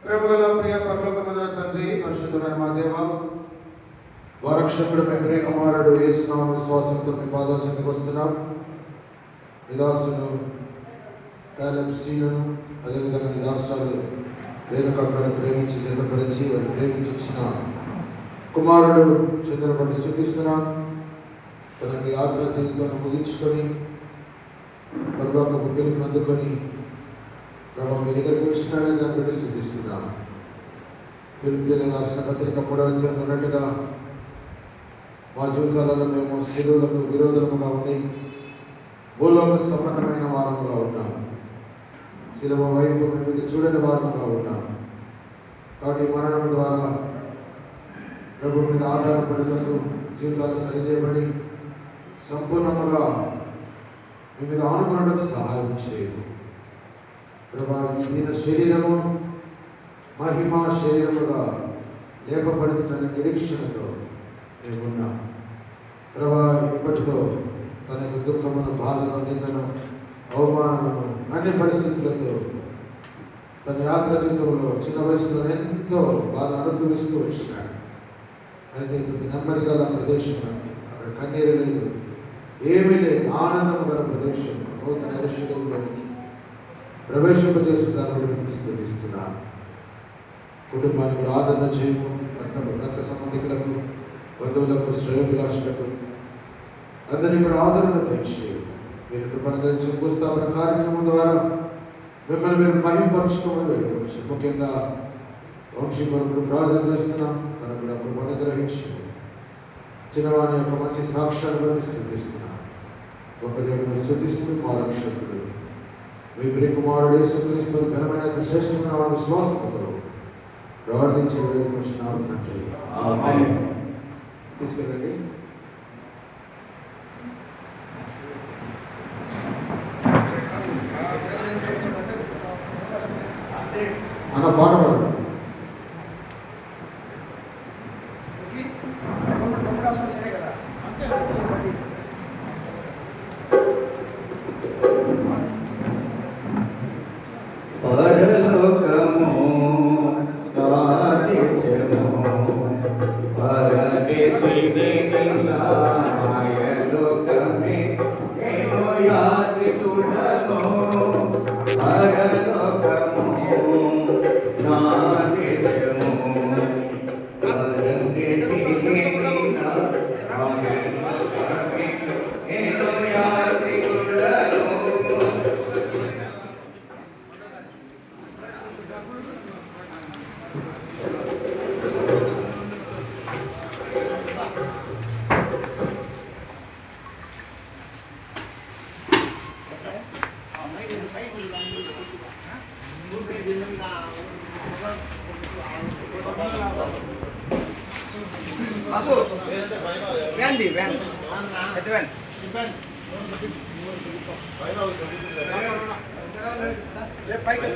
C: ప్రేమగల ప్రియ పరలోకమందున తండ్రి, పరిశుద్ధమైన మా దేవ, వరక్షకుడు మీ ప్రియ కుమారుడు యేసునామ విశ్వాసంతో మీ పాదాల చెంతకు వస్తున్నాం. నిదాసును కాలెప్సీలను అదేవిధంగా నిదాసాలు రేణుకక్కను ప్రేమించి జతపరిచి వారు ప్రేమించిన కుమారుడు చంద్రుని బట్టి స్తుతిస్తున్నాం. తనకి యాత్ర జీవితాన్ని ముగించుకొని పరలోకపు పిలుపుని అందుకొని ప్రభావ మీ దగ్గరికి వచ్చినాడని దాన్ని బట్టి స్తుతిస్తున్నాం. ఫిలిప్పీయులకు రాసిన పత్రిక 3వ అధ్యాయం ఉన్నట్టుగా మా జీవితాలలో మేము శిలువలకు విరోధముగా ఉండి భూలోక సంబంధమైన వారముగా ఉన్నాం. శిలువ వైపు మేము ఇది చూడని వారముగా ఉన్నాం. కాబట్టి మరణం ద్వారా ప్రభు మీద ఆధారపడుటకు జీవితాలు సరిచేయబడి సంపూర్ణముగా మీ మీద ఆనుకున్నట్టు సహాయం చేయదు ప్రభా. ఈ దీన శరీరము మహిమా శరీరముగా లేపబడుతుందనే నిరీక్షణతో మేమున్నాం ప్రభా. ఇప్పటితో తన యొక్క దుఃఖమును, బాధను, నిందను, అవమానమును అన్ని పరిస్థితులతో తన యాత్ర జీవితంలో చిన్న వయసులో ఎంతో బాధ అనుభవిస్తూ వచ్చినాడు. అయితే కొద్ది నెమ్మది గల ప్రదేశం, అక్కడ కన్నీరు లేదు, ఏమీ లేదు, ఆనందం గల ప్రదేశం, నూతన ఎరుషలేములోనికి ప్రవేశింపజేస్తున్నారు. స్తుతిస్తున్నాను. కుటుంబానికి కూడా ఆదరణ చేయము, రక్త సంబంధికులకు, బంధువులకు, శ్రేయోభిలాషులకు అందరినీ కూడా ఆదరణ దయచేయము. మీరు కృపను గురించి భూస్థాపన కార్యక్రమం ద్వారా మిమ్మల్ని మీరు మహింపరచుకోమని వేడుకోవచ్చు. ముఖ్యంగా వంశీ కొరకు ప్రార్థన చేస్తున్నాం. తనకు కూడా కృపను గ్రహించి చిన్నవాని యొక్క మంచి సాక్ష్యాన్ని బట్టి స్తుతిస్తున్నాం. గొప్ప దేవుడిని స్తుతిస్తూ మా రక్షకుడు మీ ప్రియ కుమారుడు యేసుక్రీస్తు ఘనమైన శ్రేష్ఠమైన విశ్వాసంతో ప్రార్థించే వేదిక వచ్చినాం తండ్రి. ఆమేన్. తీసుకెళ్ళండి.
E: అన్న పాట పాడు.
A: పరలోకము నా దేశము పరదేశిని మాయలోకమే నేను యాత్రికుడను పరలోకము నా దేశము పరదేశిని మాయలోకమే నేను యాత్రికుడను.
F: బాబు వ్యాన్ ది వ్యాన్ పెద్ద వ్యాన్ పైకి